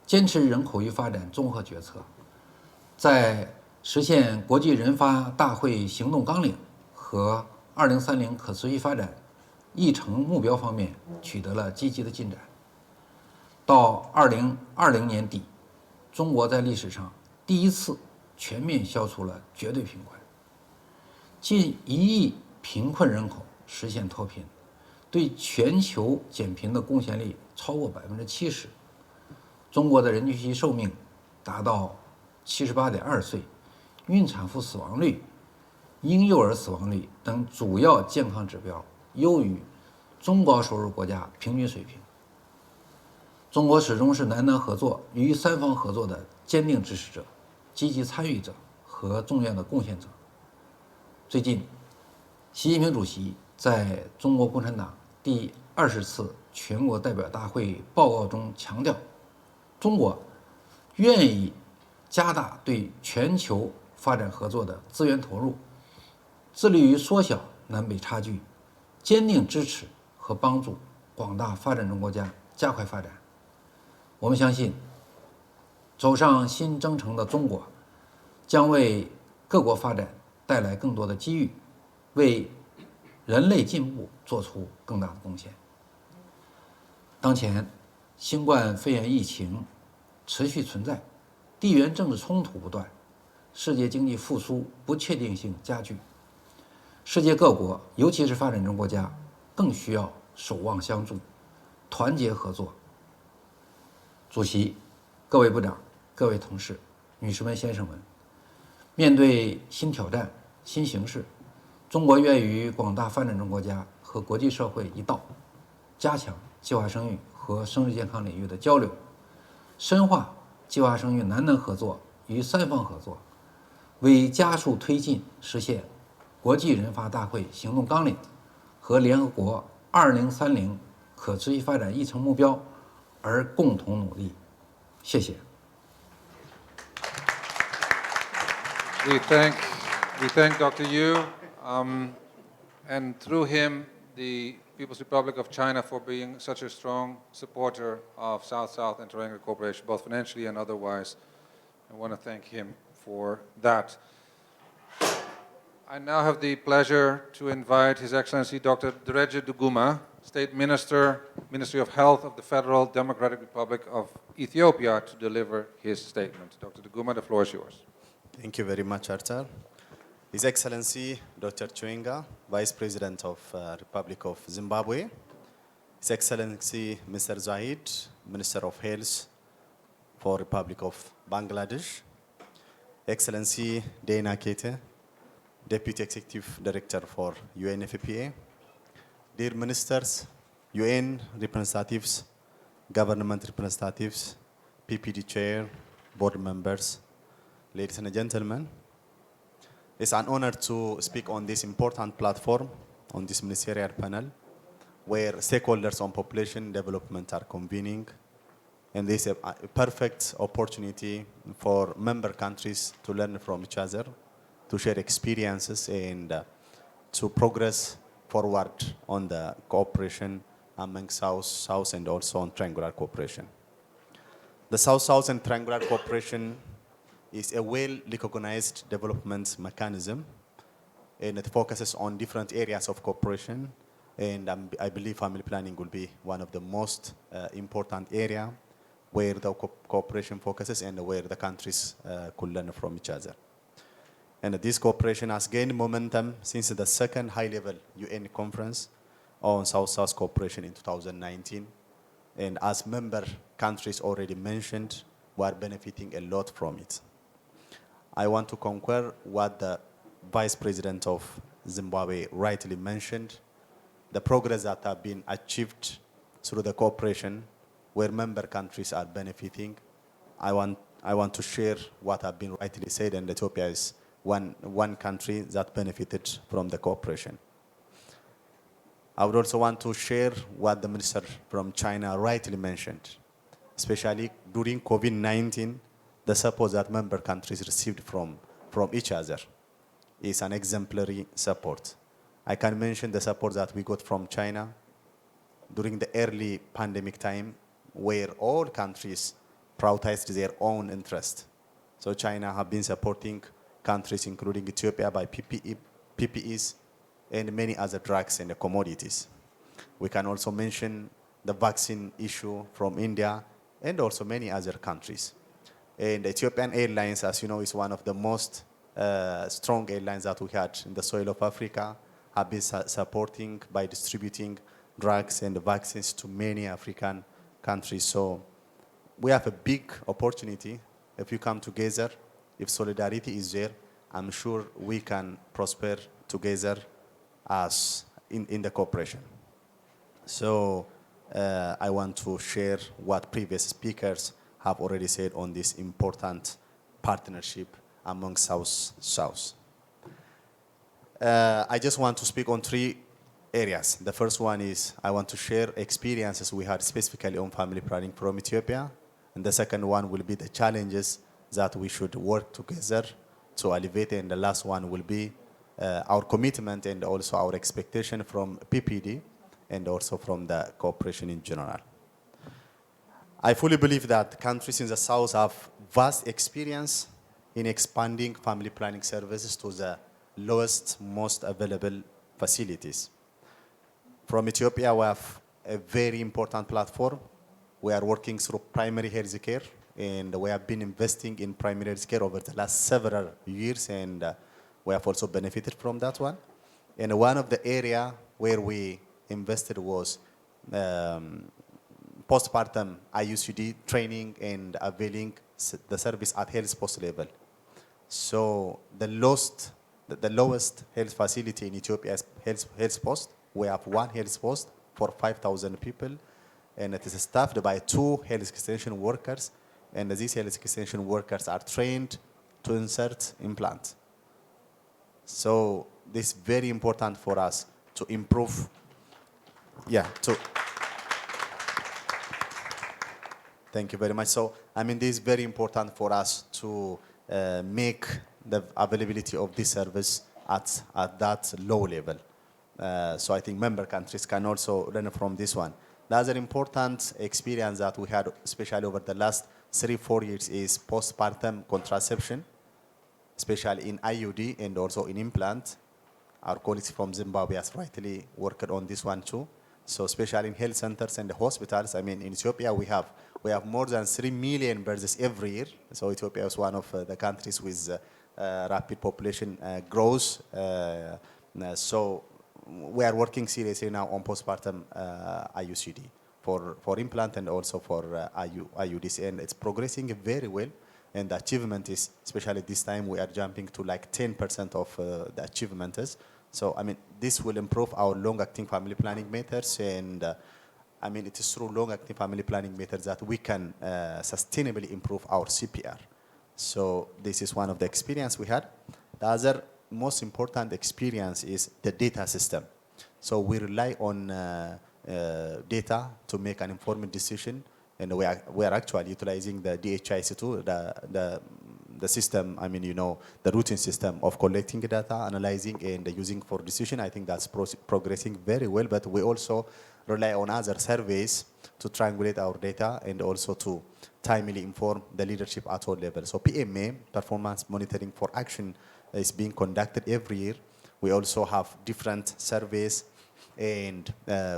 坚持人口与发展综合决策，在实现国际人发大会行动纲领和2030可持续发展议程目标方面取得了积极的进展。到2020年底，中国在历史上第一次全面消除了绝对贫困，近1亿贫困人口实现脱贫，对全球减贫的贡献力超过70%。中国的人均寿命达到78.2岁，孕产妇死亡率、婴幼儿死亡率等主要健康指标优于中高收入国家平均水平。中国始终是南南合作与三方合作的坚定支持者、积极参与者和重要的贡献者。最近，习近平主席在中国共产党第20次全国代表大会报告中强调，中国愿意加大对全球发展合作的资源投入，致力于缩小南北差距，坚定支持和帮助广大发展中国家加快发展。我们相信，走上新征程的中国将为各国发展带来更多的机遇，为人类进步做出更大的贡献。当前，新冠肺炎疫情持续存在，地缘政治冲突不断，世界经济复苏不确定性加剧，世界各国，尤其是发展中国家，更需要守望相助，团结合作。主席、各位部长、各位同事、女士们、先生们，面对新挑战、新形势，中国愿与广大发展中国家和国际社会一道，加强计划生育和生殖健康领域的交流，深化计划生育南南合作与三方合作，为加速推进实现国际人发大会行动纲领和联合国2030可持续发展议程目标而共同努力。谢谢。We thank Dr. Yu, and through him, the People's Republic of China for being such a strong supporter of South-South and triangular cooperation, both financially and otherwise. I want to thank him for that. I now have the pleasure to invite His Excellency Dr. Dereje Duguma, State Minister, Ministry of Health of the Federal Democratic Republic of Ethiopia, to deliver his statement. Dr. Duguma, the floor is yours. Thank you very much, Arthur. His Excellency Dr. Chwenga, Vice President of Republic of Zimbabwe, His Excellency Mr. Zahid, Minister of Health for Republic of Bangladesh, Excellency Dana Kete, Deputy Executive Director for UNFPA, dear ministers, UN representatives, government representatives, PPD chair, board members, ladies and gentlemen, it's an honor to speak on this important platform, on this ministerial panel, where stakeholders on population development are convening. And this is a perfect opportunity for member countries to learn from each other, to share experiences, and to progress forward on the cooperation among South and also on triangular cooperation. The South-South and triangular cooperation is a well-recognized development mechanism, and it focuses on different areas of cooperation. And I believe family planning will be one of the most important area where the cooperation focuses and where the countries could learn from each other. And this cooperation has gained momentum since the second high-level UN conference on South-South cooperation in 2019. And as member countries already mentioned, we are benefiting a lot from it. I want to concur what the Vice President of Zimbabwe rightly mentioned, the progress that have been achieved through the cooperation where member countries are benefiting. I want to share what have been rightly said, and Ethiopia is one country that benefited from the cooperation. I would also want to share what the minister from China rightly mentioned, especially during COVID-19, the support that member countries received from each other is an exemplary support. I can mention the support that we got from China during the early pandemic time, where all countries prioritized their own interest. So China have been supporting countries including Ethiopia by PPEs and many other drugs and commodities. We can also mention the vaccine issue from India and also many other countries. And Ethiopian Airlines, as you know, is one of the most strong airlines that we had in the soil of Africa, have been supporting by distributing drugs and vaccines to many African countries. So we have a big opportunity. If you come together, if solidarity is there, I'm sure we can prosper together as in the cooperation. So I want to share what previous speakers have already said on this important partnership among South. I just want to speak on three areas. The first one is I want to share experiences we had specifically on family planning from Ethiopia. And the second one will be the challenges that we should work together to alleviate. And the last one will be our commitment and also our expectation from PPD and also from the cooperation in general. I fully believe that countries in the South have vast experience in expanding family planning services to the lowest, most available facilities. From Ethiopia, we have a very important platform. We are working through primary health care, and we have been investing in primary health care over the last several years, and we have also benefited from that one. And one of the area where we invested was postpartum IUCD training and availing the service at health post level. So the lowest health facility in Ethiopia is health post. We have one health post for 5,000 people, and it is staffed by 2 health extension workers, and these health extension workers are trained to insert implants. So this is very important for us to improve. Thank you very much. So, this is very important for us to make the availability of this service at that low level. So I think member countries can also learn from this one. The other important experience that we had, especially over the last 3-4 years, is postpartum contraception, especially in IUD and also in implant. Our colleagues from Zimbabwe has rightly worked on this one too. So especially in health centers and the hospitals, in Ethiopia we have more than 3 million births every year. So Ethiopia is one of the countries with rapid population growth. So we are working seriously now on postpartum IUCD for implant and also for IUDs, and it's progressing very well. And the achievement is, especially this time, we are jumping to like 10% of the achievement is. So, I mean, this will improve our long-acting family planning methods, and I mean, it is through long-acting family planning methods that we can sustainably improve our CPR. So this is one of the experience we had. The other most important experience is the data system. So we rely on data to make an informed decision, and we are actually utilizing the DHIS2, the system, I mean, you know, the routine system of collecting data, analyzing, and using for decision. I think that's progressing very well, but we also rely on other surveys to triangulate our data and also to timely inform the leadership at all levels. So PMA, performance monitoring for action, is being conducted every year. We also have different surveys and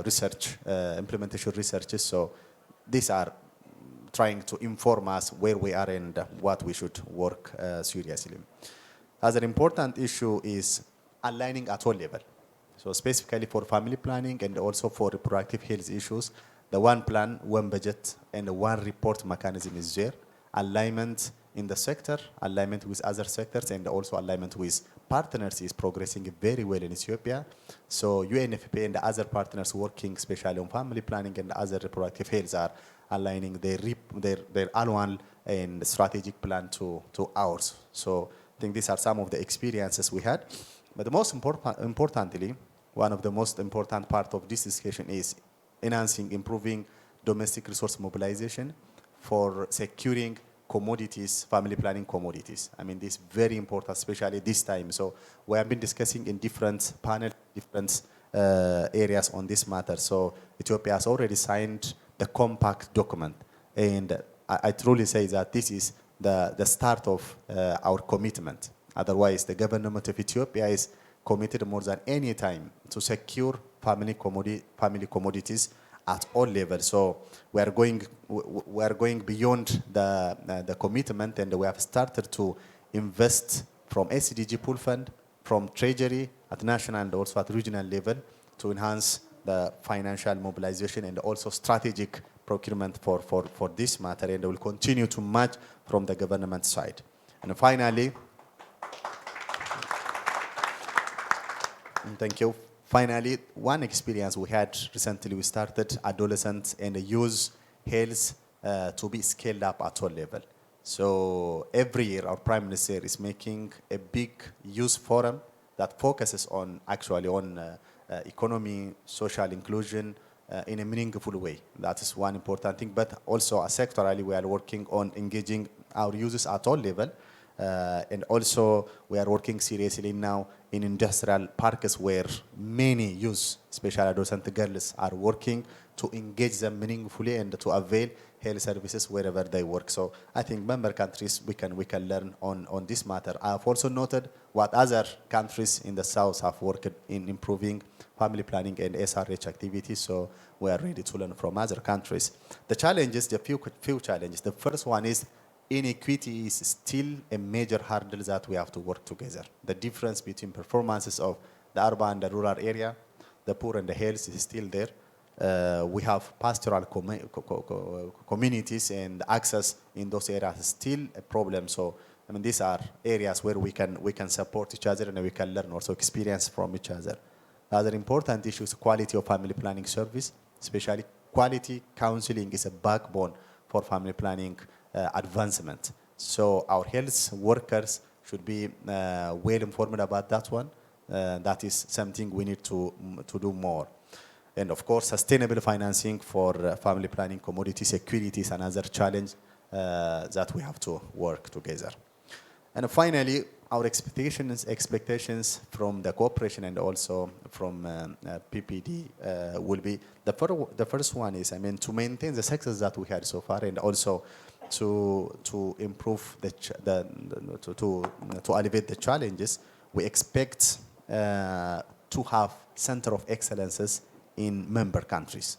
research, implementation researches. So these are trying to inform us where we are and what we should work seriously. Other important issue is aligning at all level. So specifically for family planning and also for reproductive health issues, the one plan, one budget, and one report mechanism is there. Alignment in the sector, alignment with other sectors, and also alignment with partners is progressing very well in Ethiopia. So UNFPA and the other partners working especially on family planning and other reproductive health are aligning their annual and strategic plan to ours. So I think these are some of the experiences we had. But the most importantly, one of the most important part of this discussion is enhancing, improving domestic resource mobilization for securing commodities, family planning commodities. I mean, this is very important, especially this time. So we have been discussing in different panels, different areas on this matter. So Ethiopia has already signed the compact document. And I truly say that this is the start of our commitment. Otherwise, the government of Ethiopia is committed more than any time to secure family commodities at all levels. So we are going beyond the commitment, and we have started to invest from SDG pool fund, from treasury at national and also at regional level to enhance the financial mobilization and also strategic procurement for this matter, and will continue to match from the government side. And finally, thank you. Finally, one experience we had recently, we started adolescent and youth health to be scaled up at all level. So every year, our Prime Minister is making a big youth forum that focuses on economy, social inclusion in a meaningful way. That is one important thing. But also, sectorally, we are working on engaging our users at all level. And also, we are working seriously now in industrial parks where many youth, especially adolescent girls, are working to engage them meaningfully and to avail health services wherever they work. So I think member countries, we can learn on this matter. I have also noted what other countries in the south have worked in improving family planning and SRH activities. So we are ready to learn from other countries. The challenges, the few challenges. The first one is inequity is still a major hurdle that we have to work together. The difference between performances of the urban and the rural area, the poor and the health is still there. We have pastoral communities, and access in those areas is still a problem. So, I mean, these are areas where we can support each other and we can learn also experience from each other. The other important issue is quality of family planning service, especially quality counseling is a backbone for family planning advancement. So our health workers should be well informed about that one. That is something we need to do more. And of course, sustainable financing for family planning commodity security is another challenge that we have to work together. And finally, our expectations from the cooperation and also from PPD will be, the first one is, I mean, to maintain the success that we had so far, and also to improve to alleviate the challenges. We expect to have center of excellences in member countries.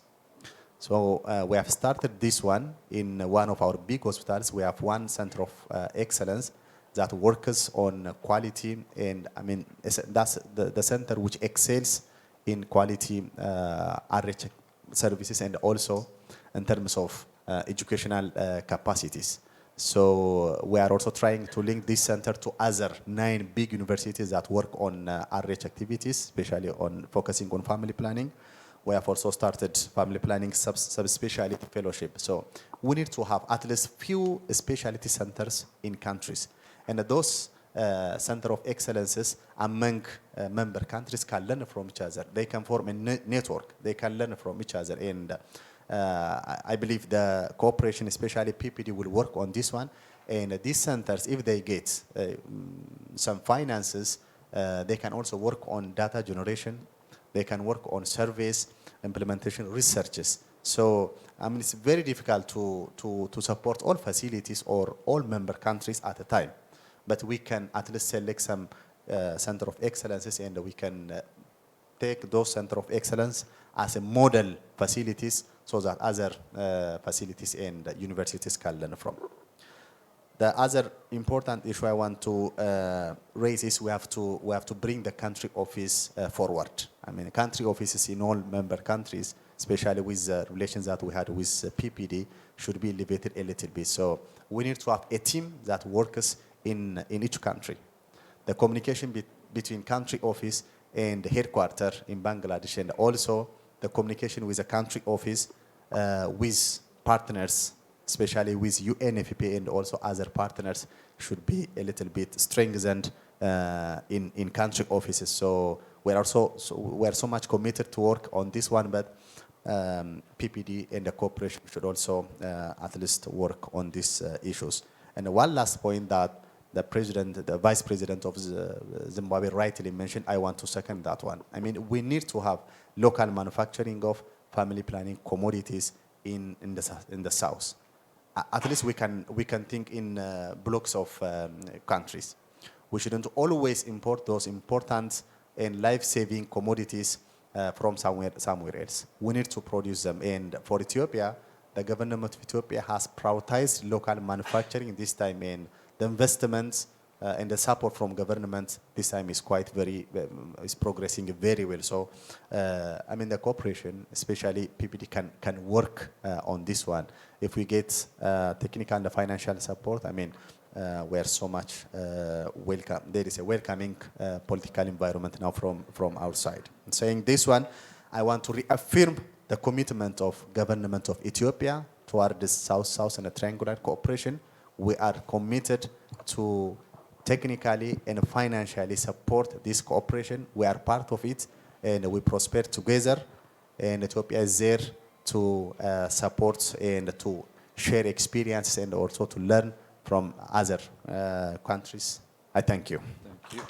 So we have started this one in one of our big hospitals. We have one center of excellence that works on quality, and I mean, that's the center which excels in quality outreach services and also in terms of educational capacities. So we are also trying to link this center to other 9 big universities that work on outreach activities, especially on focusing on family planning. We have also started family planning subspecialty fellowship. So we need to have at least few specialty centers in countries. And those center of excellences among member countries can learn from each other. They can form a network. They can learn from each other. And I believe the cooperation, especially PPD, will work on this one. And these centers, if they get some finances, they can also work on data generation. They can work on surveys, implementation, researches. So, I mean, it's very difficult to support all facilities or all member countries at a time. But we can at least select some center of excellences, and we can take those center of excellence as a model facilities so that other facilities and universities can learn from. The other important issue I want to raise is we have to bring the country office forward. I mean, country offices in all member countries, especially with the relations that we had with PPD, should be elevated a little bit. So we need to have a team that works in each country. The communication between country office and the headquarters in Bangladesh, and also the communication with the country office with partners, especially with UNFPA and also other partners, should be a little bit strengthened in country offices. So we are so much committed to work on this one, but PPD and the cooperation should also at least work on these issues. And one last point that the vice president of Zimbabwe rightly mentioned, I want to second that one. I mean, we need to have local manufacturing of family planning commodities in the south. At least we can think in blocks of countries. We shouldn't always import those important and life-saving commodities from somewhere else. We need to produce them. And for Ethiopia, the government of Ethiopia has prioritized local manufacturing this time, and the investments and the support from government this time is is progressing very well. So, I mean, the cooperation, especially PPD, can work on this one. If we get technical and financial support, I mean, we are so much welcome. There is a welcoming political environment now from our side. In saying this one, I want to reaffirm the commitment of government of Ethiopia toward the South-South and the triangular cooperation. We are committed to technically and financially support this cooperation. We are part of it, and we prosper together. And Ethiopia is there to support and to share experiences and also to learn from other countries. I thank you. Thank you.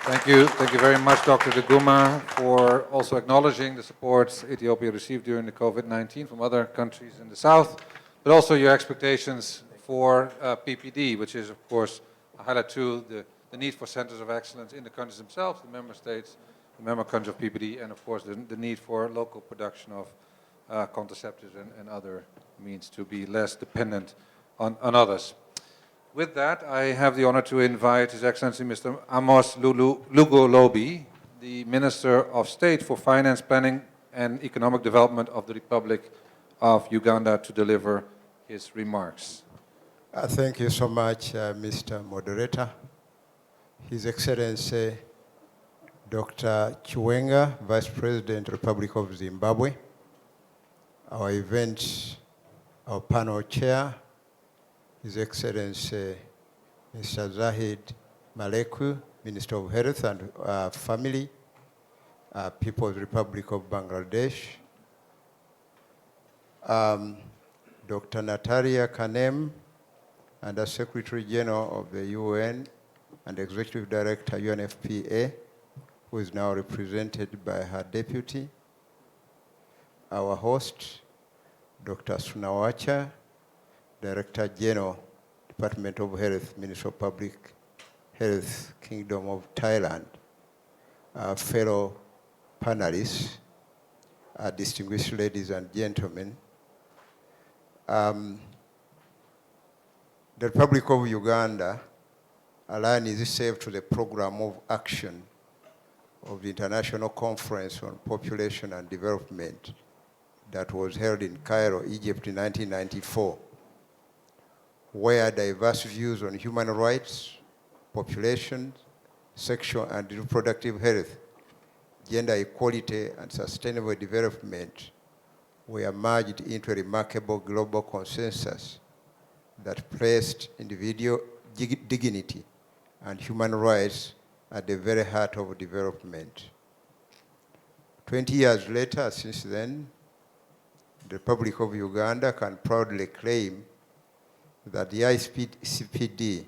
Thank you. Thank you very much, Dr. De Guma, for also acknowledging the support Ethiopia received during the COVID-19 from other countries in the south, but also your expectations for PPD, which is, of course, a highlight to the need for centers of excellence in the countries themselves, the member states, the member countries of PPD, and, of course, the need for local production of contraceptives and other means to be less dependent on others. With that, I have the honor to invite His Excellency Mr. Amos Lugolobi, the Minister of State for Finance, Planning and Economic Development of the Republic of Uganda, to deliver his remarks. Thank you so much, Mr. Moderator. His Excellency Dr. Chiwenga, Vice President, Republic of Zimbabwe, our event, our panel chair, His Excellency Mr. Zahid Maleku, Minister of Health and Family, People's Republic of Bangladesh, Dr. Natalia Kanem, Under Secretary General of the UN and Executive Director, UNFPA, who is now represented by her deputy, our host, Dr. Sunawacha, Director General, Department of Health, Ministry of Public Health, Kingdom of Thailand, our fellow panelists, distinguished ladies and gentlemen. The Republic of Uganda aligns itself to the program of action of the International Conference on Population and Development that was held in Cairo, Egypt in 1994, where diverse views on human rights, population, sexual and reproductive health, gender equality, and sustainable development were merged into a remarkable global consensus that placed individual dignity and human rights at the very heart of development. 20 years later, since then, the Republic of Uganda can proudly claim that the ICPD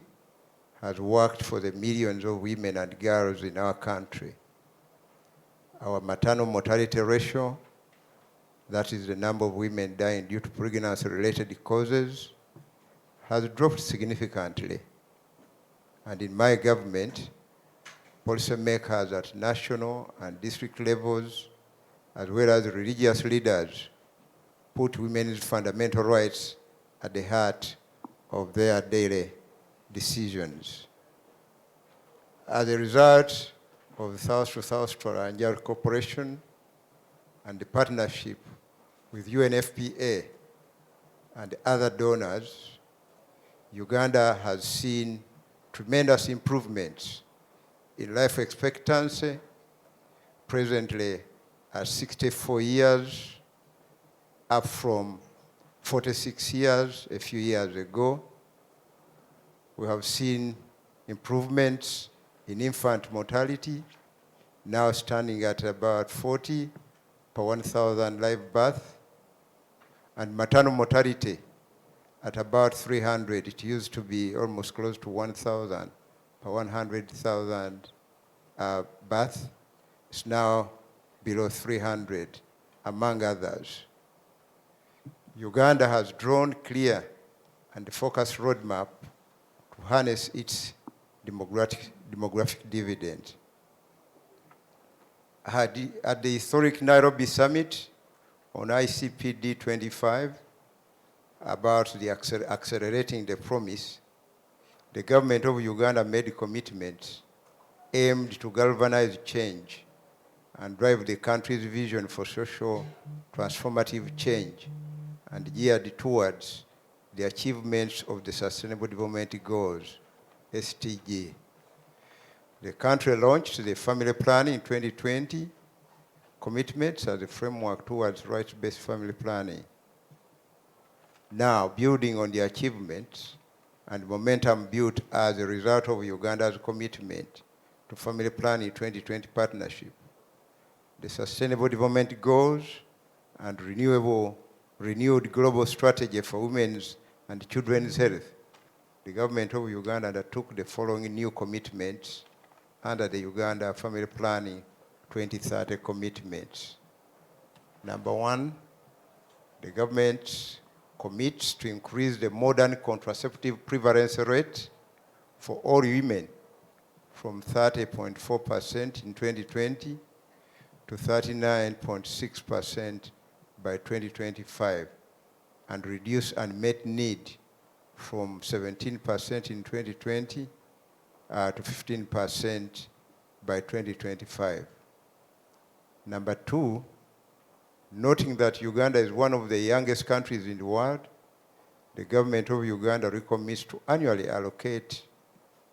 has worked for the millions of women and girls in our country. Our maternal mortality ratio, that is the number of women dying due to pregnancy-related causes, has dropped significantly. And in my government, policymakers at national and district levels, as well as religious leaders, put women's fundamental rights at the heart of their daily decisions. As a result of the South-to-South Triangular Cooperation and the partnership with UNFPA and other donors, Uganda has seen tremendous improvements in life expectancy, presently at 64 years, up from 46 years a few years ago. We have seen improvements in infant mortality, now standing at about 40 per 1,000 live births, and maternal mortality at about 300. It used to be almost close to 1,000 per 100,000 births. It's now below 300, among others. Uganda has drawn clear and focused roadmap to harness its demographic dividend. At the historic Nairobi Summit on ICPD 25, about the accelerating the promise, the government of Uganda made commitments aimed to galvanize change and drive the country's vision for social transformative change and geared towards the achievements of the Sustainable Development Goals, SDG. The country launched the family planning in 2020, commitments as a framework towards rights-based family planning. Now, building on the achievements and momentum built as a result of Uganda's commitment to family planning 2020 partnership, the Sustainable Development Goals and renewed global strategy for women's and children's health, the government of Uganda undertook the following new commitments under the Uganda Family Planning 2030 commitments. Number one, the government commits to increase the modern contraceptive prevalence rate for all women from 30.4% in 2020 to 39.6% by 2025, and reduce unmet need from 17% in 2020 to 15% by 2025. Number two, noting that Uganda is one of the youngest countries in the world, the government of Uganda recommits to annually allocate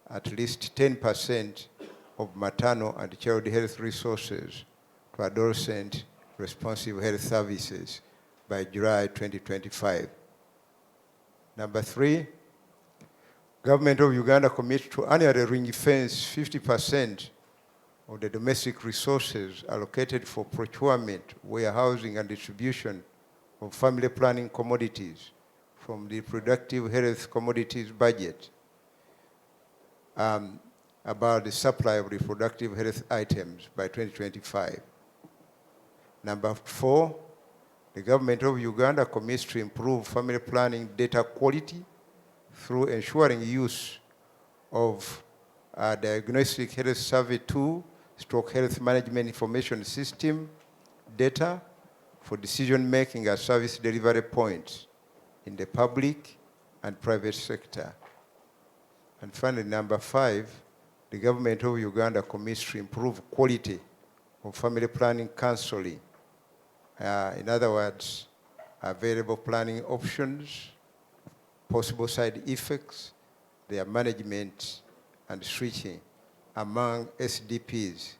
at least 10% of maternal and child health resources to adolescent responsive health services by July 2025. Number three, government of Uganda commits to annually ring-fence 50% of the domestic resources allocated for procurement, warehousing, and distribution of family planning commodities from the reproductive health commodities budget, about the supply of reproductive health items by 2025. Number four, the government of Uganda commits to improve family planning data quality through ensuring use of diagnostic health survey tool, health management information system data for decision-making at service delivery points in the public and private sector. And finally, number 5, the government of Uganda commits to improve quality of family planning counseling. In other words, available planning options, possible side effects, their management and switching among SDPs,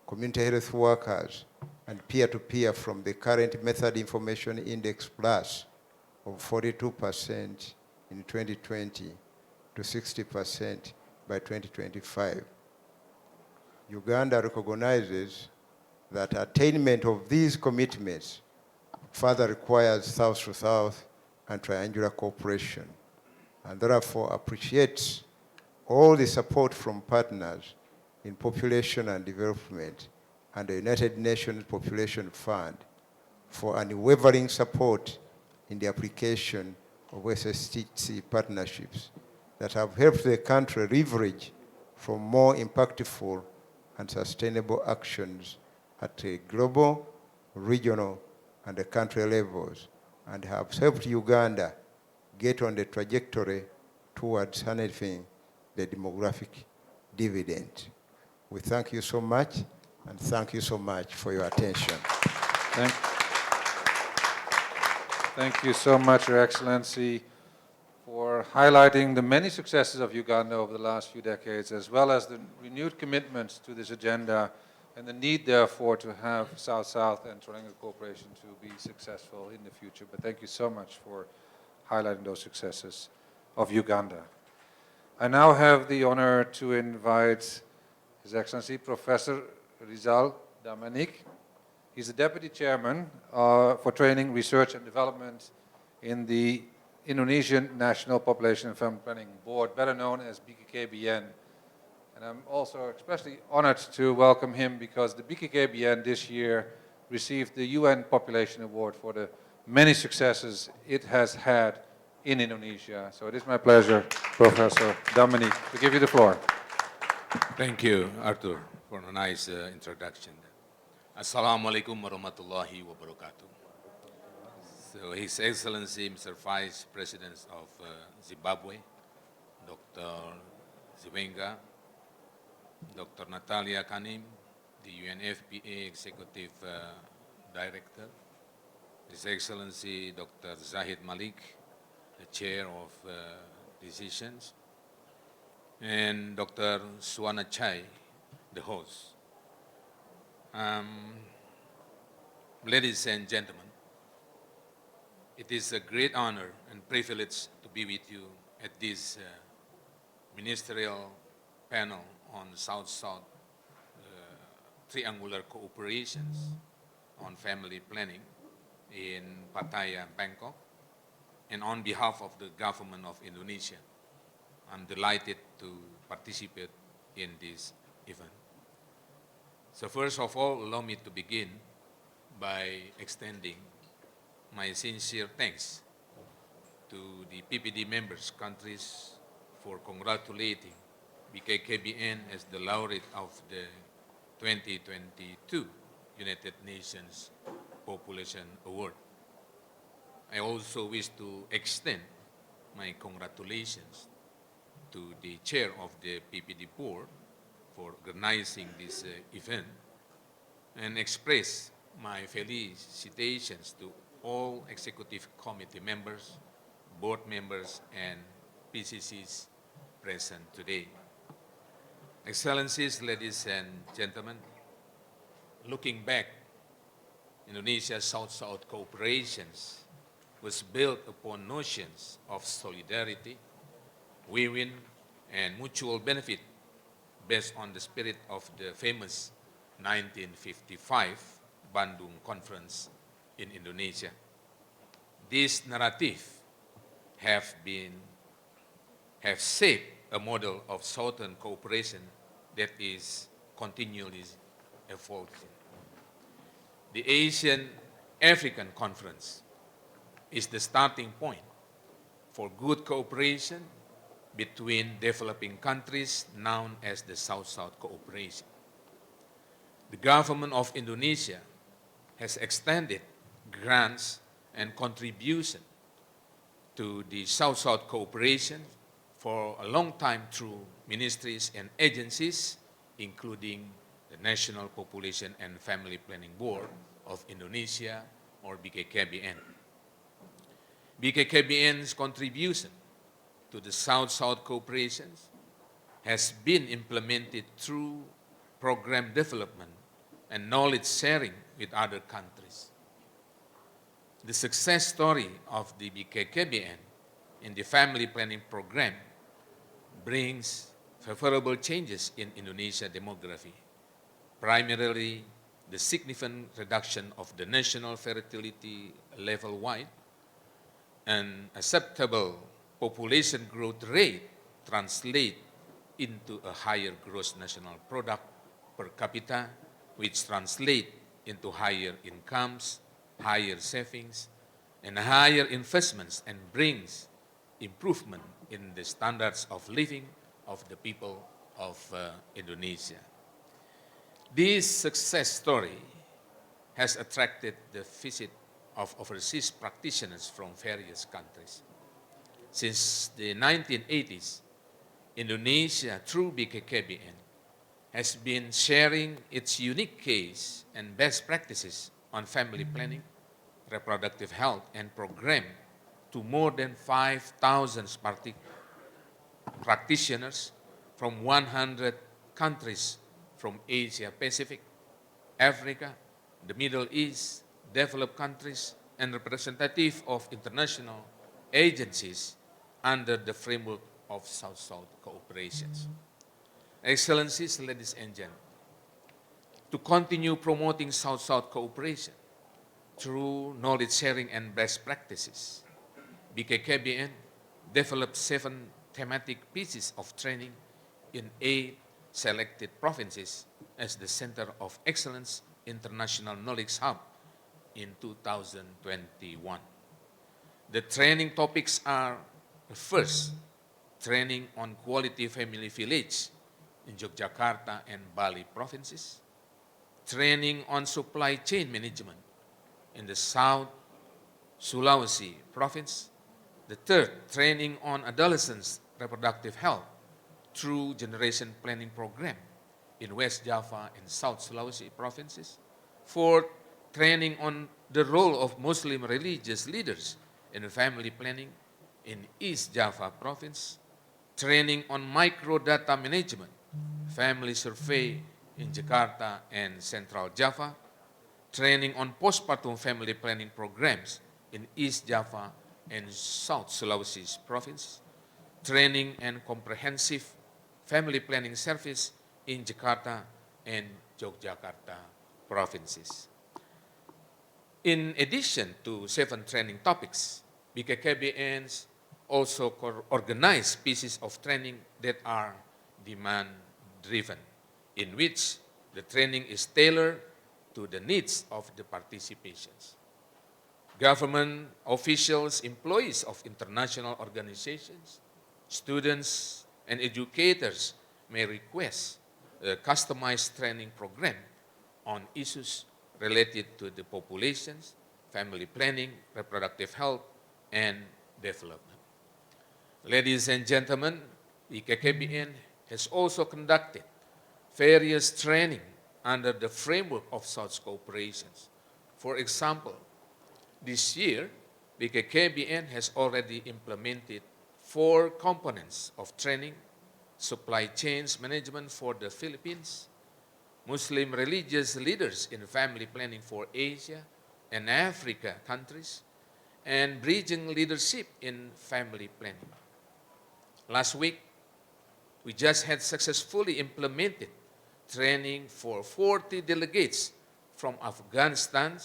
community health workers, and peer-to-peer from the current Method Information Index Plus of 42% in 2020 to 60% by 2025. Uganda recognizes that attainment of these commitments further requires South-to-South and triangular cooperation, and therefore appreciates all the support from partners in population and development and the United Nations Population Fund for unwavering support in the application of SSTC partnerships that have helped the country leverage from more impactful and sustainable actions at a global, regional, and the country levels, and have helped Uganda get on the trajectory towards harnessing the demographic dividend. We thank you so much, and thank you so much for your attention. Thank you so much, Your Excellency, for highlighting the many successes of Uganda over the last few decades, as well as the renewed commitments to this agenda and the need, therefore, to have South-South and triangular cooperation to be successful in the future. But thank you so much for highlighting those successes of Uganda. I now have the honor to invite His Excellency Professor Rizal Damanik. He's the Deputy Chairman for Training, Research and Development in the Indonesian National Population and Family Planning Board, better known as BKKBN. And I'm also especially honored to welcome him because the BKKBN this year received the UN Population Award for the many successes it has had in Indonesia. So it is my pleasure, Professor Damanik, to give you the floor. Thank you, Arthur, for a nice introduction. Assalamualaikum warahmatullahi wabarakatuh. So His Excellency, Mr. Vice President of Zimbabwe, Dr. Ziwenga, Dr. Natalia Kanim, the UNFPA Executive Director, His Excellency Dr. Zahid Malik, the Chair of Decisions, and Dr. Suwana Chai, the host. Ladies and gentlemen, it is a great honor and privilege to be with you at this ministerial panel on South-South triangular cooperations on family planning in Pattaya, Bangkok. And on behalf of the government of Indonesia, I'm delighted to participate in this event. So first of all, allow me to begin by extending my sincere thanks to the PPD members countries for congratulating BKKBN as the laureate of the 2022 United Nations Population Award. I also wish to extend my congratulations to the chair of the PPD board for organizing this event and express my felicitations to all executive committee members, board members, and PCCs present today. Excellencies, ladies and gentlemen, looking back, Indonesia's South-South cooperations was built upon notions of solidarity, win-win, and mutual benefit based on the spirit of the famous 1955 Bandung Conference in Indonesia. This narrative have shaped a model of Southern cooperation that is continually evolving. The Asian African Conference is the starting point for good cooperation between developing countries known as the South-South cooperation. The government of Indonesia has extended grants and contribution to the South-South cooperation for a long time through ministries and agencies, including the National Population and Family Planning Board of Indonesia, or BKKBN. BKKBN's contribution to the South-South cooperation has been implemented through program development and knowledge sharing with other countries. The success story of the BKKBN in the family planning program brings favorable changes in Indonesia demography, primarily the significant reduction of the national fertility level-wide and acceptable population growth rate translate into a higher gross national product per capita, which translate into higher incomes, higher savings, and higher investments, and brings improvement in the standards of living of the people of Indonesia. This success story has attracted the visit of overseas practitioners from various countries. Since the 1980s, Indonesia, through BKKBN, has been sharing its unique case and best practices on family planning, reproductive health, and program to more than 5,000 practitioners from 100 countries from Asia Pacific, Africa, the Middle East, developed countries, and representative of international agencies under the framework of South-South cooperations. Excellencies, ladies and gentlemen, to continue promoting South-South cooperation through knowledge sharing and best practices, BKKBN developed 7 thematic pieces of training in 8 selected provinces as the Center of Excellence International Knowledge Hub in 2021. The training topics are, first, training on quality family village in Yogyakarta and Bali provinces, training on supply chain management in the South Sulawesi province, the third, training on adolescents' reproductive health through generation planning program in West Java and South Sulawesi provinces, fourth, training on the role of Muslim religious leaders in family planning in East Java province, training on microdata management, family survey in Jakarta and Central Java, training on postpartum family planning programs in East Java and South Sulawesi province, training and comprehensive family planning service in Jakarta and Yogyakarta provinces. In addition to 7 training topics, BKKBNs also organize pieces of training that are demand-driven, in which the training is tailored to the needs of the participations. Government officials, employees of international organizations, students, and educators may request a customized training program on issues related to the populations, family planning, reproductive health, and development. Ladies and gentlemen, BKKBN has also conducted various training under the framework of such cooperations. For example, this year, BKKBN has already implemented 4 components of training: supply chains management for the Philippines, Muslim religious leaders in family planning for Asia and Africa countries, and bridging leadership in family planning. Last week, we just had successfully implemented training for 40 delegates from Afghanistan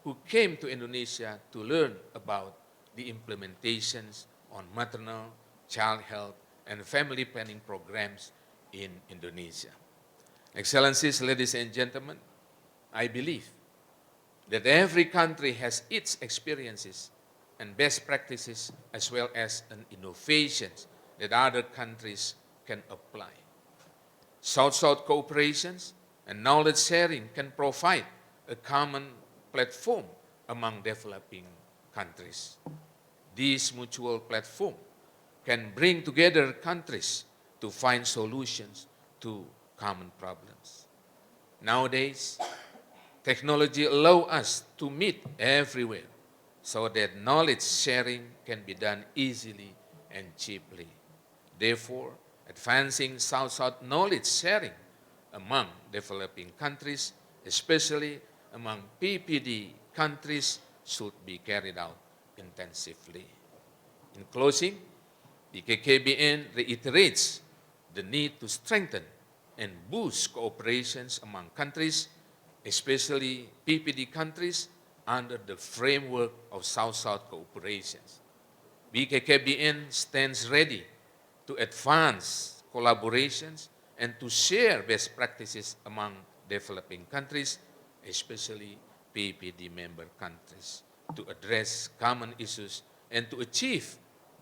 who came to Indonesia to learn about the implementations on maternal, child health, and family planning programs in Indonesia. Excellencies, ladies and gentlemen, I believe that every country has its experiences and best practices as well as innovations that other countries can apply. South-South cooperations and knowledge sharing can provide a common platform among developing countries. This mutual platform can bring together countries to find solutions to common problems. Nowadays, technology allows us to meet everywhere so that knowledge sharing can be done easily and cheaply. Therefore, advancing South-South knowledge sharing among developing countries, especially among PPD countries, should be carried out intensively. In closing, the KKBN reiterates the need to strengthen and boost cooperations among countries, especially PPD countries, under the framework of South-South cooperations. BKKBN stands ready to advance collaborations and to share best practices among developing countries, especially PPD member countries, to address common issues and to achieve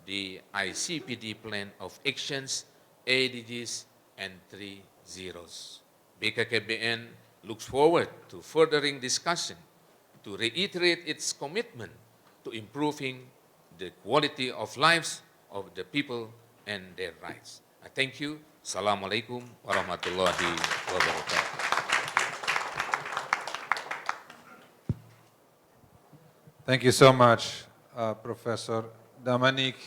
the ICPD Plan of Actions, ADGs, and 3 Zeros. BKKBN looks forward to furthering discussion to reiterate its commitment to improving the quality of lives of the people and their rights. I thank you. Assalamu alaikum warahmatullahi wabarakatuh. Thank you so much, Professor Dominique,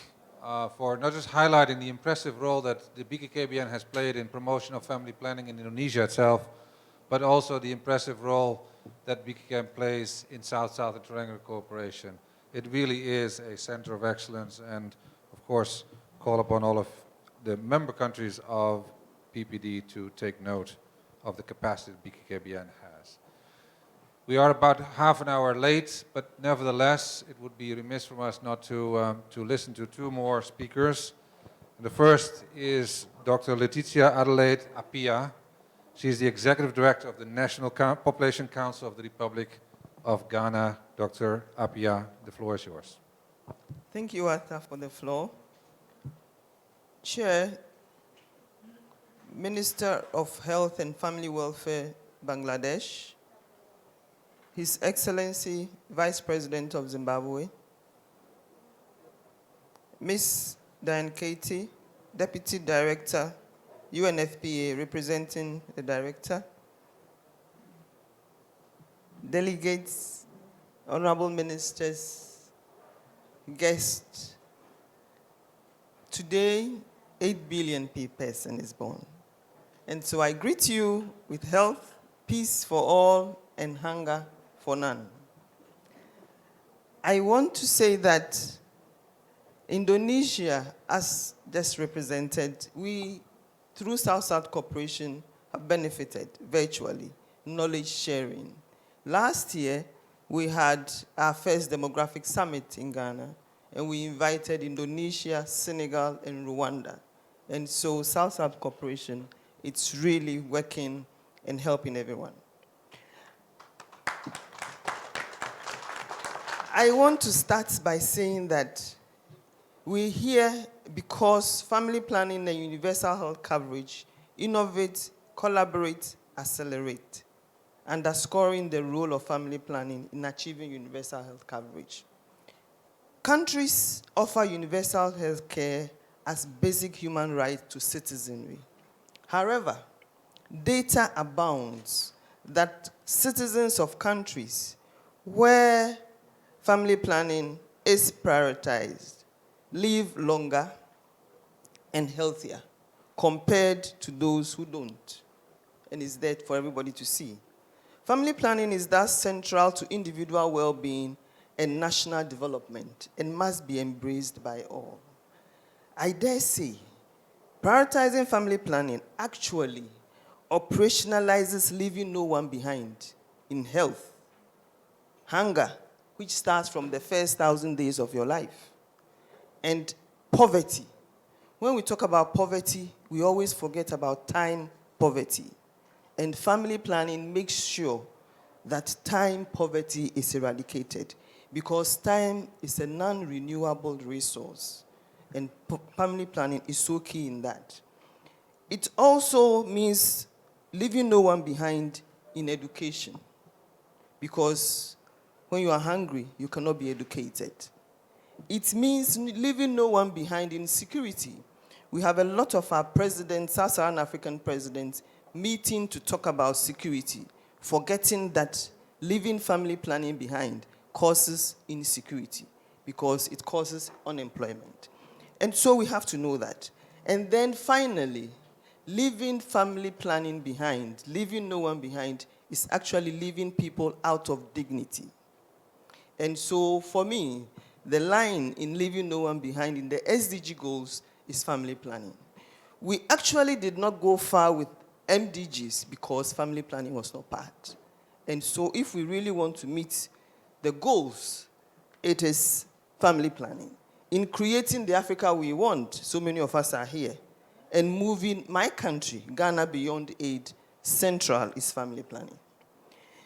for not just highlighting the impressive role that the BKKBN has played in promotion of family planning in Indonesia itself, but also the impressive role that BKKBN plays in South-South and triangular cooperation. It really is a center of excellence, and of course call upon all of the member countries of PPD to take note of the capacity that BKKBN has. We are about half an hour late, but nevertheless, it would be remiss from us not to listen to two more speakers. The first is Dr. Letitia Adelaide Appiah. She's the Executive Director of the National Population Council of the Republic of Ghana. Dr. Appiah, the floor is yours. Thank you, Arthur, for the floor. Chair, Minister of Health and Family Welfare, Bangladesh, His Excellency, Vice President of Zimbabwe, Ms. Diane Katie, Deputy Director, UNFPA, representing the Director, delegates, honorable ministers, guests. Today, 8 billion person is born. And so I greet you with health, peace for all, and hunger for none. I want to say that Indonesia, as just represented, we, through South-South cooperation, have benefited virtually, knowledge sharing. Last year, we had our first demographic summit in Ghana, and we invited Indonesia, Senegal, and Rwanda. And so South-South cooperation, it's really working and helping everyone. I want to start by saying that we're here because family planning and universal health coverage innovate, collaborate, accelerate, underscoring the role of family planning in achieving universal health coverage. Countries offer universal health care as basic human right to citizenry. However, data abounds that citizens of countries where family planning is prioritized live longer and healthier compared to those who don't, and is there for everybody to see. Family planning is thus central to individual well-being and national development and must be embraced by all. I dare say, prioritizing family planning actually operationalizes leaving no one behind in health, hunger, which starts from the first 1,000 days of your life, and poverty. When we talk about poverty, we always forget about time poverty. And family planning makes sure that time poverty is eradicated, because time is a non-renewable resource, and family planning is so key in that. It also means leaving no one behind in education, because when you are hungry, you cannot be educated. it means leaving no one behind in security. We have a lot of our presidents, Sub-Saharan African presidents, meeting to talk about security, forgetting that leaving family planning behind causes insecurity because it causes unemployment. And so we have to know that. And then finally, leaving family planning behind, leaving no one behind, is actually leaving people out of dignity. And so for me, the line in leaving no one behind in the SDG goals is family planning. We actually did not go far with MDGs because family planning was not part. And so if we really want to meet the goals, it is family planning. In creating the Africa we want, so many of us are here, and moving my country, Ghana, beyond aid, central is family planning.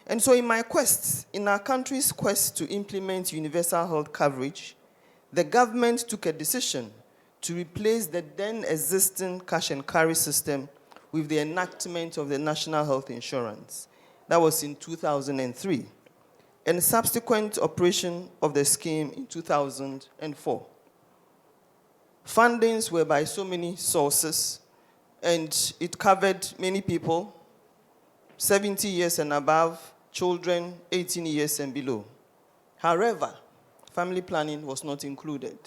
And so in our country's quest to implement universal health coverage, the government took a decision to replace the then existing cash and carry system with the enactment of the National Health Insurance. That was in 2003, and subsequent operation of the scheme in 2004. Fundings were by so many sources, and it covered many people, 70 years and above, children 18 years and below. However, family planning was not included.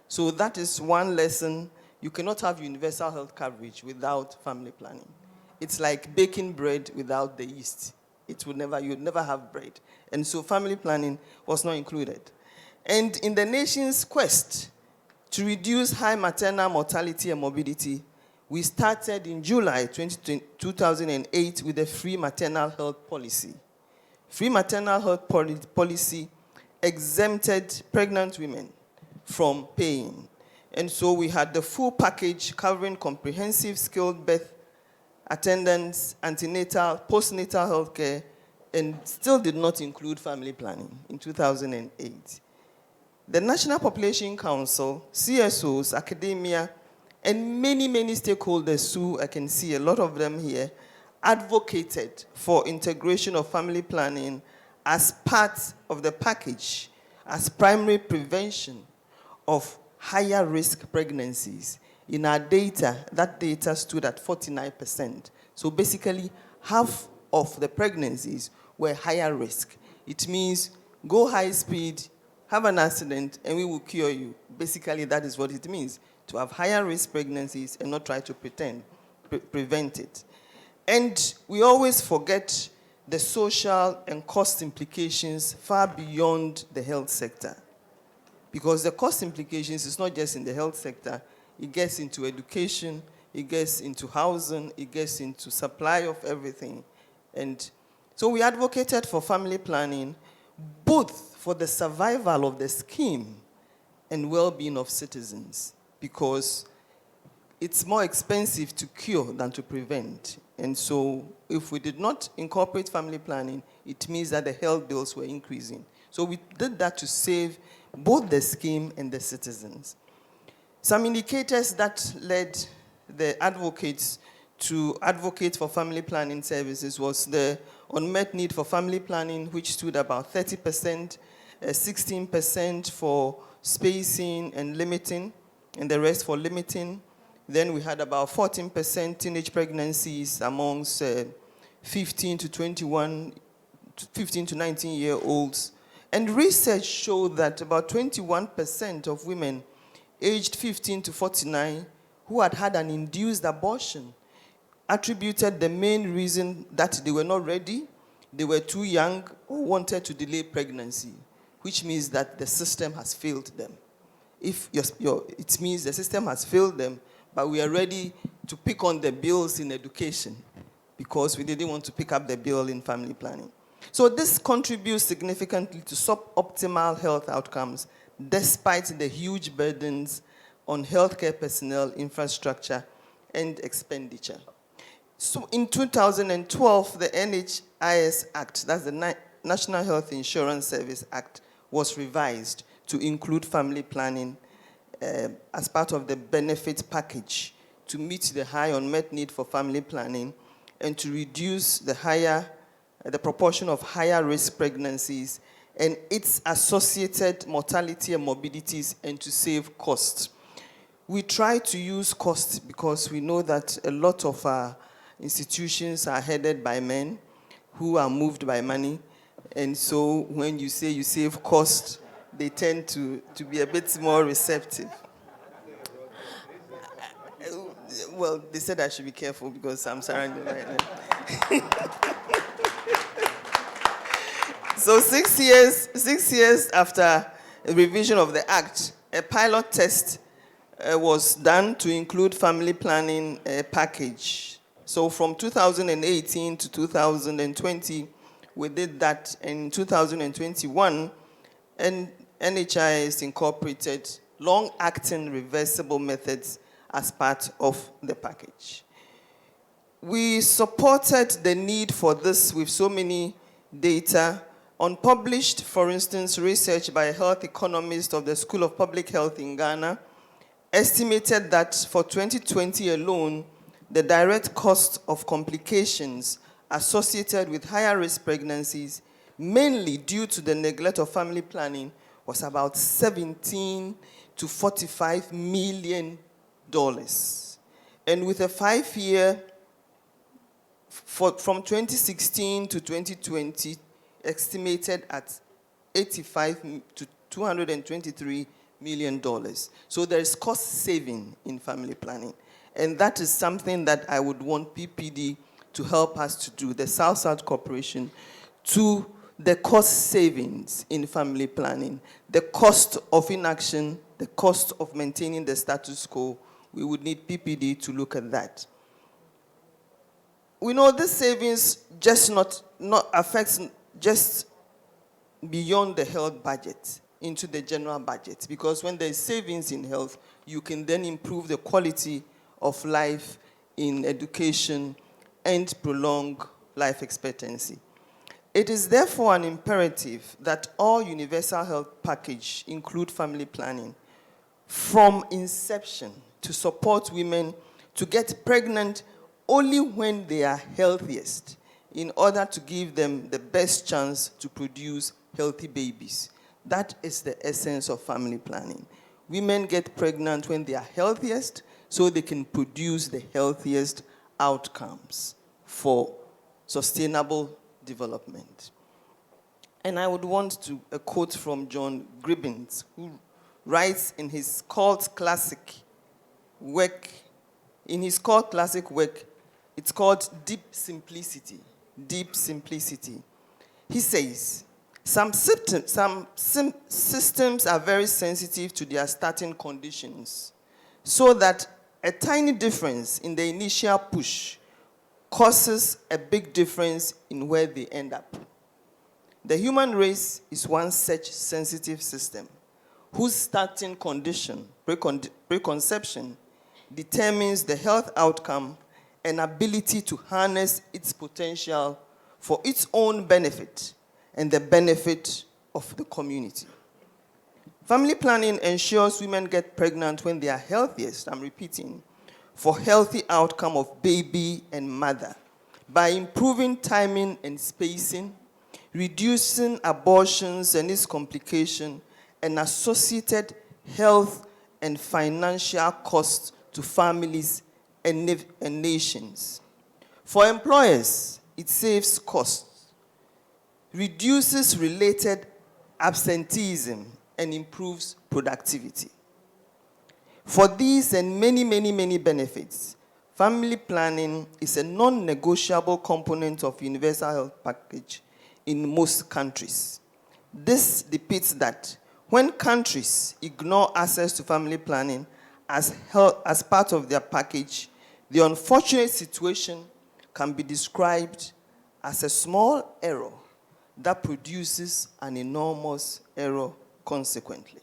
So that is one lesson. You cannot have universal health coverage without family planning. It's like baking bread without the yeast. You'd never have bread. And so family planning was not included. And in the nation's quest to reduce high maternal mortality and morbidity, we started in July 2008 with a free maternal health policy. Free maternal health policy exempted pregnant women from paying. And so we had the full package covering comprehensive skilled birth attendance, antenatal, postnatal health care, and still did not include family planning in 2008. The National Population Council, CSOs, academia, and many, many stakeholders who I can see a lot of them here, advocated for integration of family planning as part of the package, as primary prevention of higher risk pregnancies. In our data, that data stood at 49%. So basically, half of the pregnancies were higher risk. It means go high speed, have an accident, and we will cure you. Basically, that is what it means, to have higher risk pregnancies and not try to prevent it. And we always forget the social and cost implications far beyond the health sector. Because the cost implications is not just in the health sector, it gets into education, it gets into housing, it gets into supply of everything. And so we advocated for family planning, both for the survival of the scheme and well-being of citizens, because it's more expensive to cure than to prevent. And so if we did not incorporate family planning, it means that the health bills were increasing. So we did that to save both the scheme and the citizens. Some indicators that led the advocates to advocate for family planning services was the unmet need for family planning, which stood about 30%, 16% for spacing and limiting, and the rest for limiting. Then we had about 14% teenage pregnancies amongst 15 to 19-year-olds. And research showed that about 21% of women aged 15 to 49 who had had an induced abortion attributed the main reason that they were not ready, they were too young, or wanted to delay pregnancy, which means that the system has failed them. It means the system has failed them, but we are ready to pick on the bills in education because we didn't want to pick up the bill in family planning. So this contributes significantly to suboptimal health outcomes despite the huge burdens on healthcare personnel, infrastructure, and expenditure. So in 2012, the NHIS Act, that's the National Health Insurance Service Act, was revised to include family planning as part of the benefit package to meet the high unmet need for family planning and to reduce the proportion of higher risk pregnancies and its associated mortality and morbidities, and to save costs. We try to use costs because we know that a lot of our institutions are headed by men who are moved by money. And so when you say you save cost, they tend to be a bit more receptive. Well, they said I should be careful because I'm surrounded right now. So 6 years after the revision of the Act, a pilot test was done to include family planning package. So from 2018 to 2020, we did that. In 2021, and NHIS incorporated long-acting reversible methods as part of the package. We supported the need for this with so many data. Unpublished, for instance, research by a health economist of the School of Public Health in Ghana estimated that for 2020 alone, the direct cost of complications associated with higher risk pregnancies, mainly due to the neglect of family planning, was about $17 to $45 million. And with a 5-year, from 2016 to 2020, estimated at $85 to $223 million. So there is cost saving in family planning. And that is something that I would want PPD to help us to do, the South-South Corporation, to the cost savings in family planning, the cost of inaction, the cost of maintaining the status quo. We would need PPD to look at that. We know this savings just not affects just beyond the health budget into the general budget, because when there is savings in health, you can then improve the quality of life in education and prolong life expectancy. It is therefore an imperative that all universal health package include family planning from inception to support women to get pregnant only when they are healthiest, in order to give them the best chance to produce healthy babies. That is the essence of family planning. Women get pregnant when they are healthiest, so they can produce the healthiest outcomes for sustainable development. And I would want to a quote from John Gribbins, who writes in his cult classic work, it's called Deep Simplicity. Deep Simplicity. He says, some systems are very sensitive to their starting conditions, so that a tiny difference in the initial push causes a big difference in where they end up. The human race is one such sensitive system whose starting condition, preconception, determines the health outcome and ability to harness its potential for its own benefit and the benefit of the community. Family planning ensures women get pregnant when they are healthiest, I'm repeating, for healthy outcome of baby and mother by improving timing and spacing, reducing abortions and its complication, and associated health and financial costs to families and nations. For employers, it saves costs, reduces related absenteeism, and improves productivity. For these and many, many, many benefits, family planning is a non-negotiable component of universal health package in most countries. This depicts that when countries ignore access to family planning as part of their package, the unfortunate situation can be described as a small error that produces an enormous error consequently.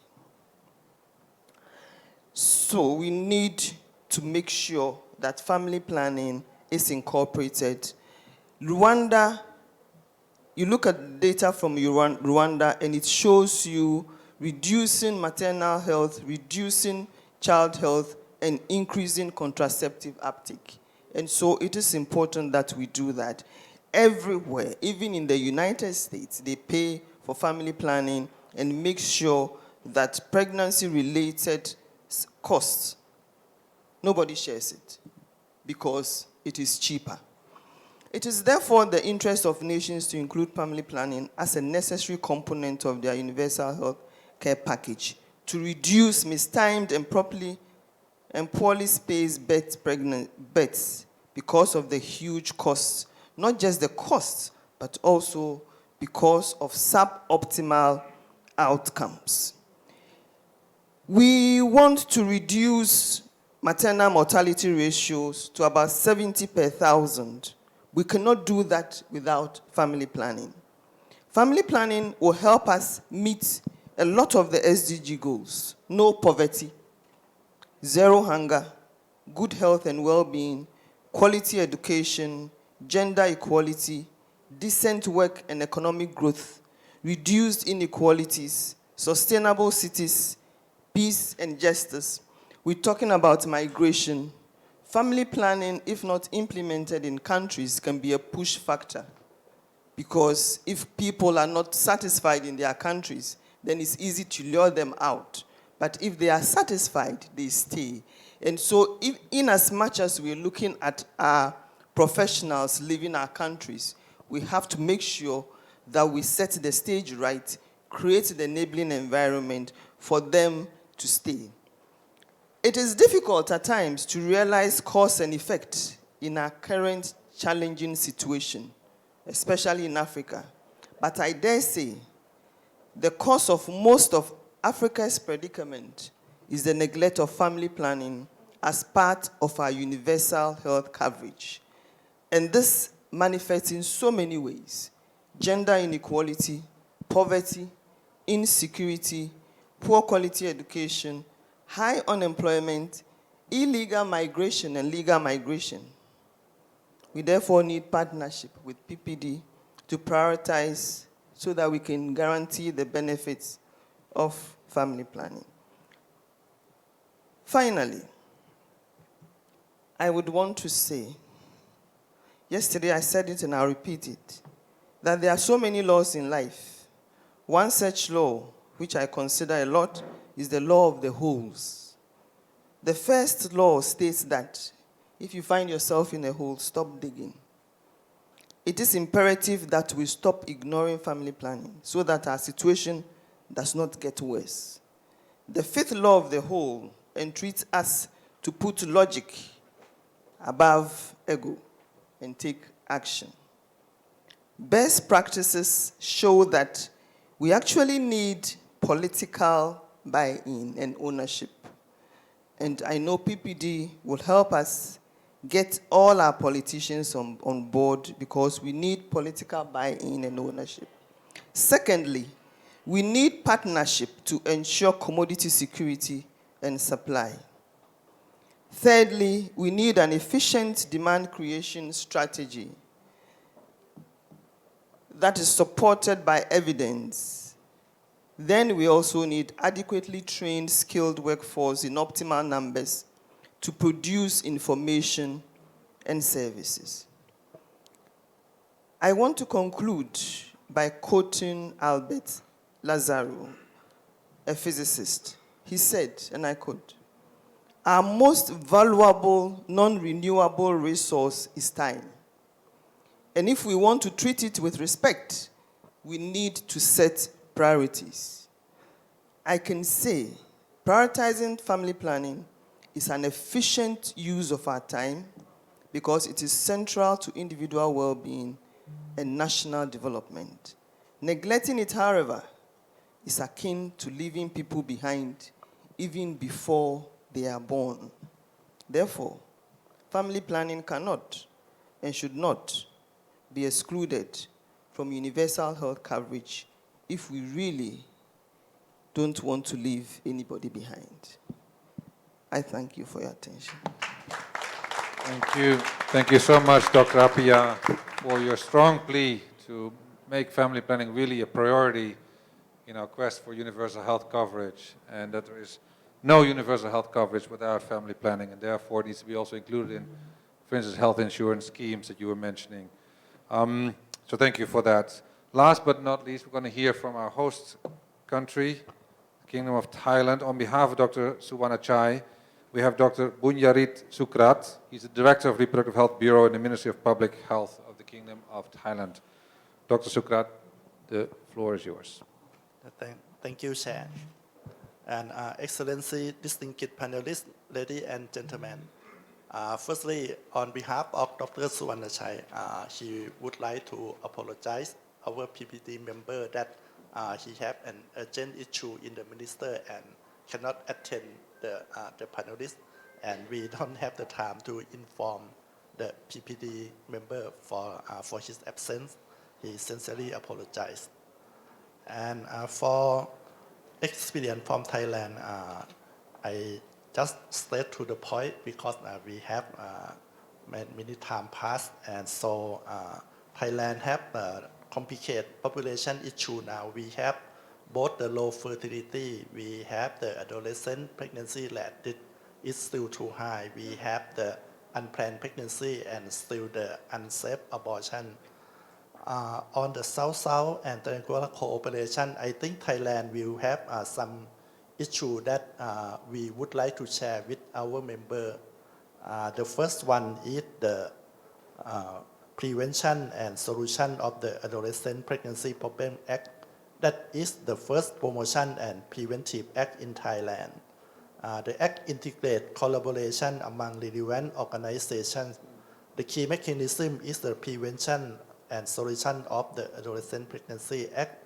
So we need to make sure that family planning is incorporated. Rwanda, you look at data from Rwanda and it shows you reducing maternal health, reducing child health, and increasing contraceptive uptake. And so it is important that we do that. Everywhere, even in the United States, they pay for family planning and make sure that pregnancy-related costs, nobody shares it because it is cheaper. It is therefore the interest of nations to include family planning as a necessary component of their universal health care package to reduce mistimed and poorly spaced births because of the huge costs, not just the costs, but also because of suboptimal outcomes. We want to reduce maternal mortality ratios to about 70 per 1,000. We cannot do that without family planning. Family planning will help us meet a lot of the SDG goals: no poverty, zero hunger, good health and well-being, quality education, gender equality, decent work and economic growth, reduced inequalities, sustainable cities, peace and justice. We're talking about migration. Family planning, if not implemented in countries, can be a push factor, because if people are not satisfied in their countries, then it's easy to lure them out. But if they are satisfied, they stay. And so in as much as we're looking at our professionals leaving our countries, we have to make sure that we set the stage right, create the enabling environment for them to stay. It is difficult at times to realize cause and effect in our current challenging situation, especially in Africa. But I dare say the cause of most of Africa's predicament is the neglect of family planning as part of our universal health coverage. And this manifests in so many ways: gender inequality, poverty, insecurity, poor quality education, high unemployment, illegal migration, and legal migration. We therefore need partnership with PPD to prioritize so that we can guarantee the benefits of family planning. Finally, I would want to say, yesterday I said it and I'll repeat it, that there are so many laws in life. One such law, which I consider a lot, is the law of the holes. The first law states that if you find yourself in a hole, stop digging. It is imperative that we stop ignoring family planning so that our situation does not get worse. The fifth law of the whole entreats us to put logic above ego and take action. Best practices show that we actually need political buy-in and ownership. And I know PPD will help us get all our politicians on board, because we need political buy-in and ownership. Secondly, we need partnership to ensure commodity security and supply. Thirdly, we need an efficient demand creation strategy that is supported by evidence. Then we also need adequately trained, skilled workforce in optimal numbers to produce information and services. I want to conclude by quoting Albert Lazaro, a physicist. He said, and I quote, "Our most valuable, non-renewable resource is time. And if we want to treat it with respect, we need to set priorities." I can say prioritizing family planning is an efficient use of our time because it is central to individual well-being and national development. Neglecting it, however, is akin to leaving people behind even before they are born. Therefore, family planning cannot and should not be excluded from universal health coverage if we really don't want to leave anybody behind. I thank you for your attention. Thank you. Thank you so much, Dr. Appiah, for your strong plea to make family planning really a priority in our quest for universal health coverage, and that there is no universal health coverage without family planning, and therefore it needs to be also included in, for instance, health insurance schemes that you were mentioning. So thank you for that. Last but not least, we're going to hear from our host country, the Kingdom of Thailand. On behalf of Dr. Suwanachai, we have Dr. Bunyarit Sukrat. He's the Director of Reproductive Health Bureau in the Ministry of Public Health of the Kingdom of Thailand. Dr. Sukrat, the floor is yours. Thank you, Chair. And Excellency, distinguished panelists, ladies and gentlemen. Firstly, on behalf of Dr. Suwanachai, he would like to apologize our PPT member that he have an urgent issue in the minister and cannot attend the panelists, and we don't have the time to inform the PPT member for his absence. He sincerely apologized. And for experience from Thailand, I just straight to the point because we have many time passed, and so Thailand have a complicated population issue now. We have both the low fertility, we have the adolescent pregnancy rate is still too high, we have the unplanned pregnancy and still the unsafe abortion. On the South-South and triangular cooperation, I think Thailand will have some issue that we would like to share with our member. The first one is the Prevention and Solution of the Adolescent Pregnancy Problem Act. That is the first promotion and preventive act in Thailand. The act integrates collaboration among relevant organizations. The key mechanism is the Prevention and Solution of the Adolescent Pregnancy Act,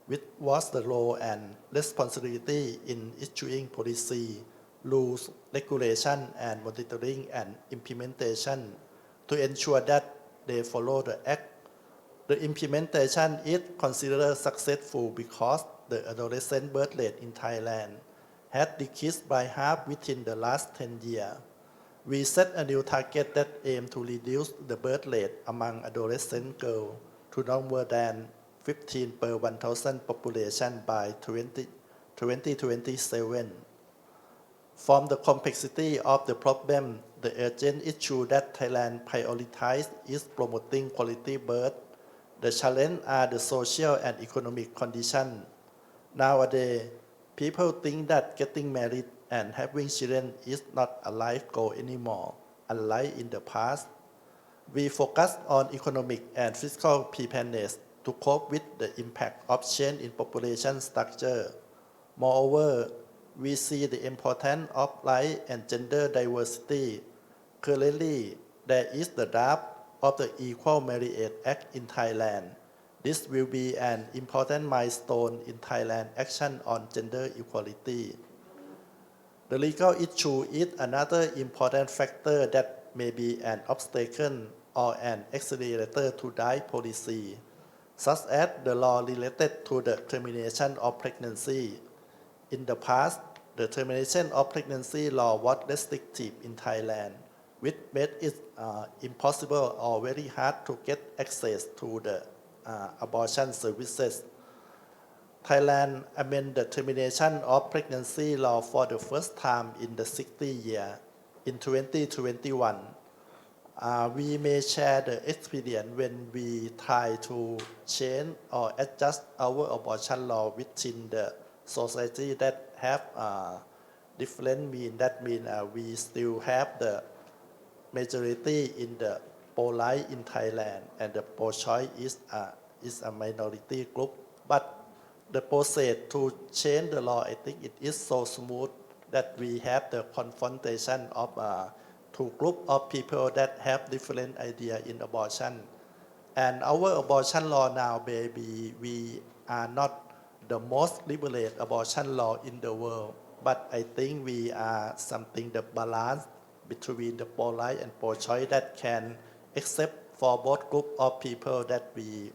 which was the role and responsibility in issuing policy, rules, regulation, and monitoring and implementation to ensure that they follow the act. The implementation is considered successful because the adolescent birth rate in Thailand had decreased by half within the last 10 years. We set a new target that aims to reduce the birth rate among adolescent girls to no more than 15 per 1,000 population by 2027. From the complexity of the problem, the urgent issue that Thailand prioritizes is promoting quality birth. The challenge are the social and economic conditions. Nowadays, people think that getting married and having children is not a life goal anymore, unlike in the past. We focus on economic and physical preparedness to cope with the impact of change in population structure. Moreover, we see the importance of life and gender diversity. Currently, there is the draft of the Equal Marriage Act in Thailand. This will be an important milestone in Thailand action on gender equality. The legal issue is another important factor that may be an obstacle or an accelerator to drive policy, such as the law related to the termination of pregnancy. In the past, the termination of pregnancy law was restrictive in Thailand, which made it impossible or very hard to get access to the abortion services. Thailand amended the termination of pregnancy law for the first time in the 60 year in 2021. We may share the experience when we try to change or adjust our abortion law within the society that have different mean. That means we still have the majority in the pro-life in Thailand, and the pro-choice is a minority group. But the process to change the law, I think it is so smooth that we have the confrontation of two groups of people that have different ideas in abortion. And our abortion law now, maybe we are not the most liberal abortion law in the world, but I think we are something the balance between the pro-life and pro-choice that can accept for both group of people that we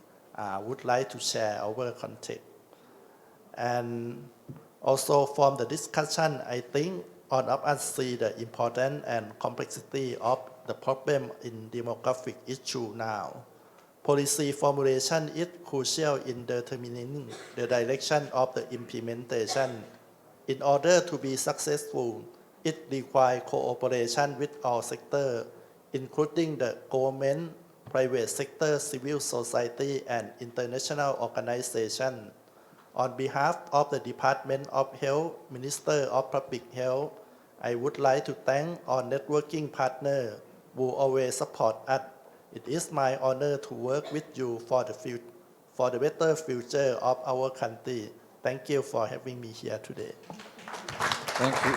would like to share our context. And also from the discussion, I think all of us see the importance and complexity of the problem in demographic issue now. Policy formulation is crucial in determining the direction of the implementation. In order to be successful, it requires cooperation with all sectors, including the government, private sector, civil society, and international organizations. On behalf of the Department of Health, Minister of Public Health, I would like to thank our networking partner who always support us. It is my honor to work with you for the better future of our country. Thank you for having me here today. Thank you.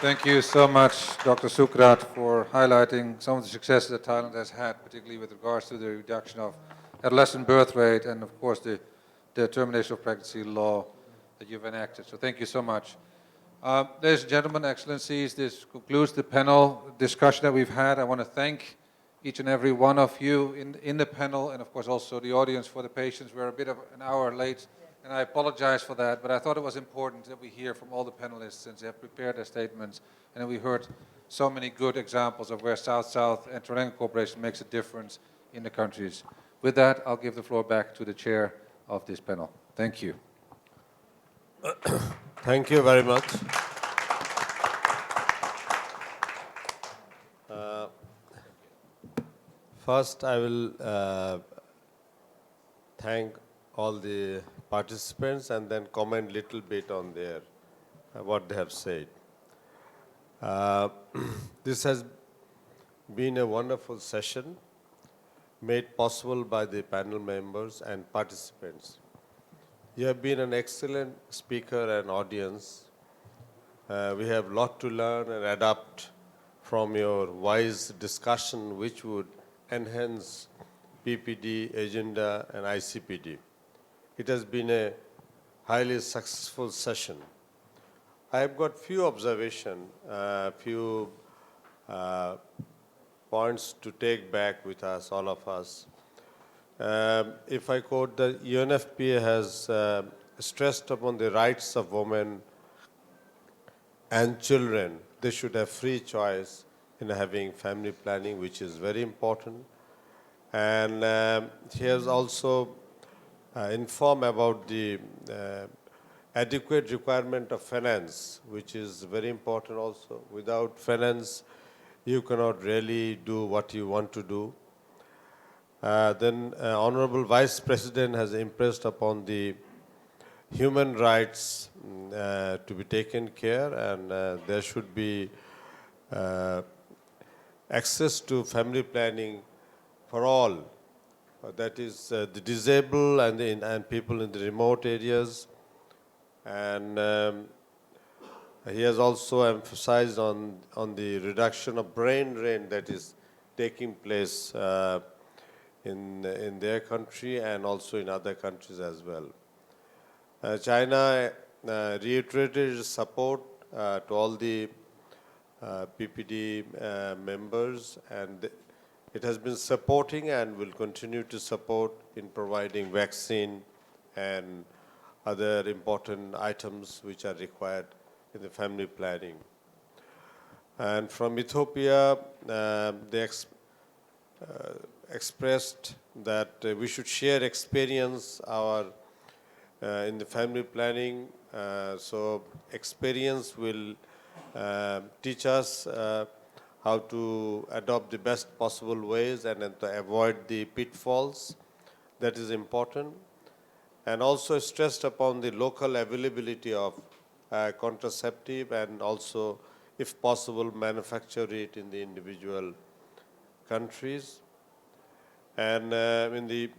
Thank you so much, Dr. Sukrat, for highlighting some of the successes that Thailand has had, particularly with regards to the reduction of adolescent birth rate and, of course, the termination of pregnancy law that you've enacted. So thank you so much. Ladies and gentlemen, excellencies, this concludes the panel discussion that we've had. I want to thank each and every one of you in the panel, and of course also the audience for the patience. We're a bit of an hour late, and I apologize for that, but I thought it was important that we hear from all the panelists since they have prepared their statements, and we heard so many good examples of where South-South and Triangle Cooperation makes a difference in the countries. With that, I'll give the floor back to the chair of this panel. Thank you. Thank you very much. First, I will thank all the participants and then comment a little bit on their what they have said. This has been a wonderful session made possible by the panel members and participants. You have been an excellent speaker and audience. We have a lot to learn and adapt from your wise discussion, which would enhance PPD, agenda, and ICPD. It has been a highly successful session. I have got few observations, few points to take back with us, all of us. If I quote, the UNFPA has stressed upon the rights of women and children. They should have free choice in having family planning, which is very important. And he has also informed about the adequate requirement of finance, which is very important also. Without finance, you cannot really do what you want to do. Then Honorable Vice President has impressed upon the human rights to be taken care, and there should be access to family planning for all. That is the disabled and people in the remote areas. And he has also emphasized on the reduction of brain drain that is taking place in their country and also in other countries as well. China reiterated its support to all the PPD members, and it has been supporting and will continue to support in providing vaccine and other important items which are required in the family planning. And from Ethiopia, they expressed that we should share experience in the family planning. So experience will teach us how to adopt the best possible ways and to avoid the pitfalls. That is important. And also stressed upon the local availability of contraceptive and also, if possible, manufacture it in the individual countries. And in the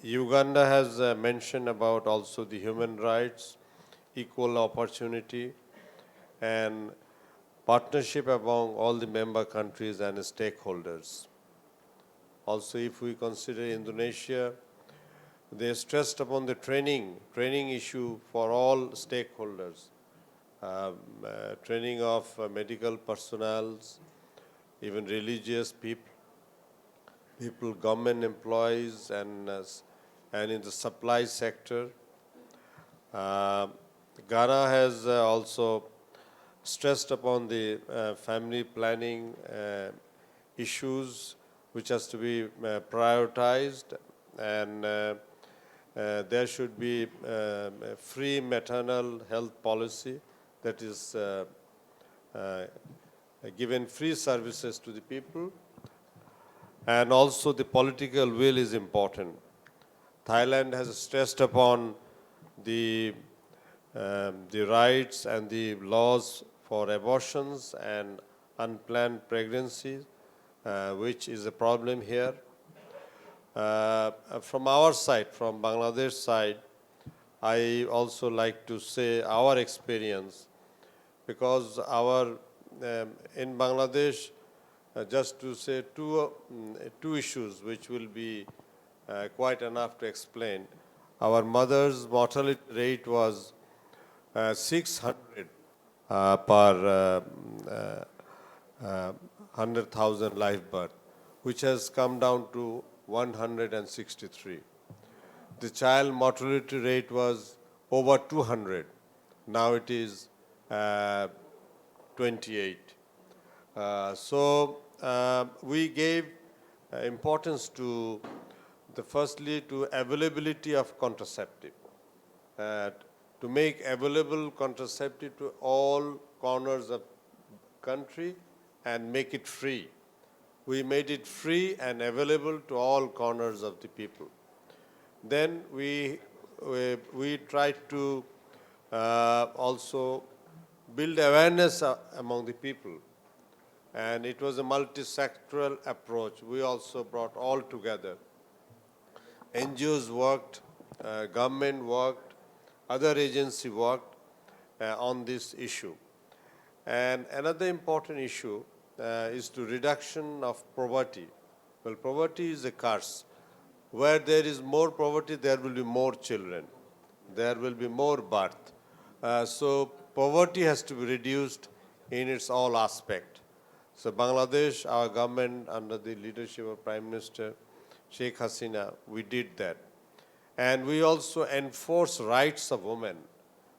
Uganda has mentioned about also the human rights, equal opportunity, and partnership among all the member countries and stakeholders. Also, if we consider Indonesia, they stressed upon the training issue for all stakeholders, training of medical personnel, even religious people, government employees, and in the supply sector. Ghana has also stressed upon the family planning issues which has to be prioritized, and there should be a free maternal health policy that is given free services to the people. and also the political will is important. Thailand has stressed upon the rights and the laws for abortions and unplanned pregnancies, which is a problem here. From our side, from Bangladesh side, I also like to say our experience, because in Bangladesh, just to say two issues which will be quite enough to explain. Our mother's mortality rate was 600 per 100,000 live birth, which has come down to 163. The child mortality rate was over 200. Now it is 28. We gave importance to firstly to availability of contraceptive, to make available contraceptive to all corners of country and make it free. We made it free and available to all corners of the people. Then we tried to also build awareness among the people. And it was a multi-sectoral approach. We also brought all together. NGOs worked, government worked, other agencies worked on this issue. And another important issue is to reduction of poverty. Well, poverty is a curse. Where there is more poverty, there will be more children. There will be more birth. So poverty has to be reduced in its all aspect. So Bangladesh, our government under the leadership of Prime Minister Sheikh Hasina, we did that. And we also enforce rights of women.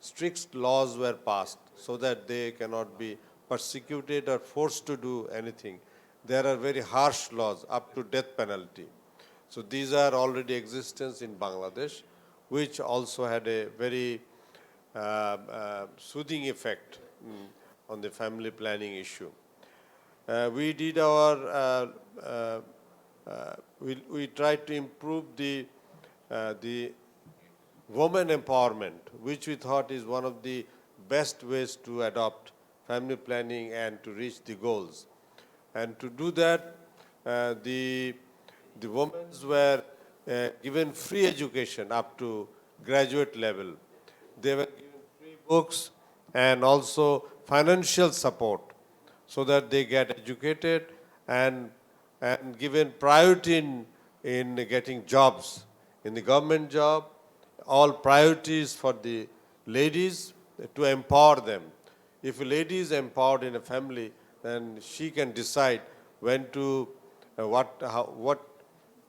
Strict laws were passed so that they cannot be persecuted or forced to do anything. There are very harsh laws up to death penalty. So these are already existence in Bangladesh, which also had a very soothing effect on the family planning issue. We did we tried to improve the women empowerment, which we thought is one of the best ways to adopt family planning and to reach the goals. And to do that, the women were given free education up to graduate level. They were given free books and also financial support so that they get educated and given priority in getting jobs. In the government job, all priorities for the ladies to empower them. If a lady is empowered in a family, then she can decide when to, what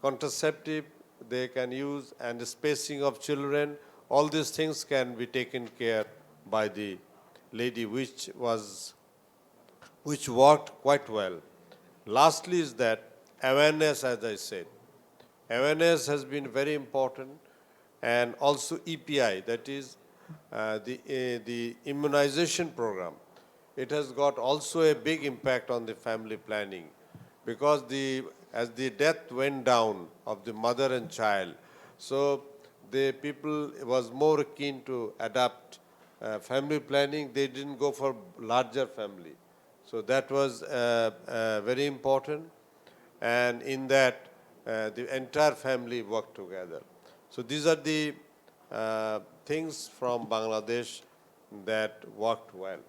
contraceptive they can use and the spacing of children. All these things can be taken care by the lady, which worked quite well. Lastly is that awareness, as I said. Awareness has been very important, and also EPI, that is the immunization program. It has got also a big impact on the family planning, because as the death went down of the mother and child, so the people was more keen to adapt family planning. They didn't go for larger family. So that was very important, and in that the entire family worked together. So these are the things from Bangladesh that worked well.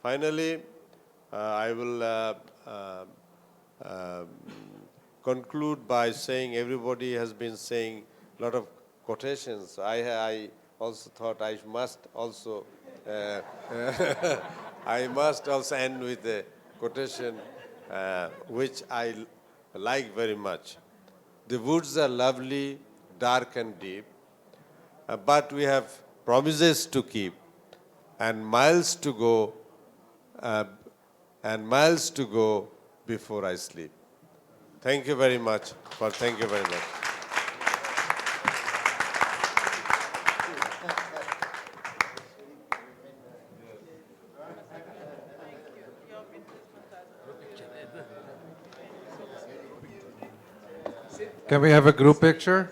Finally, I will conclude by saying everybody has been saying a lot of quotations. I also thought I must also I must also end with a quotation which I like very much. The woods are lovely, dark and deep, but we have promises to keep and miles to go before I sleep. Thank you very much. Thank you very much. Can we have a group picture?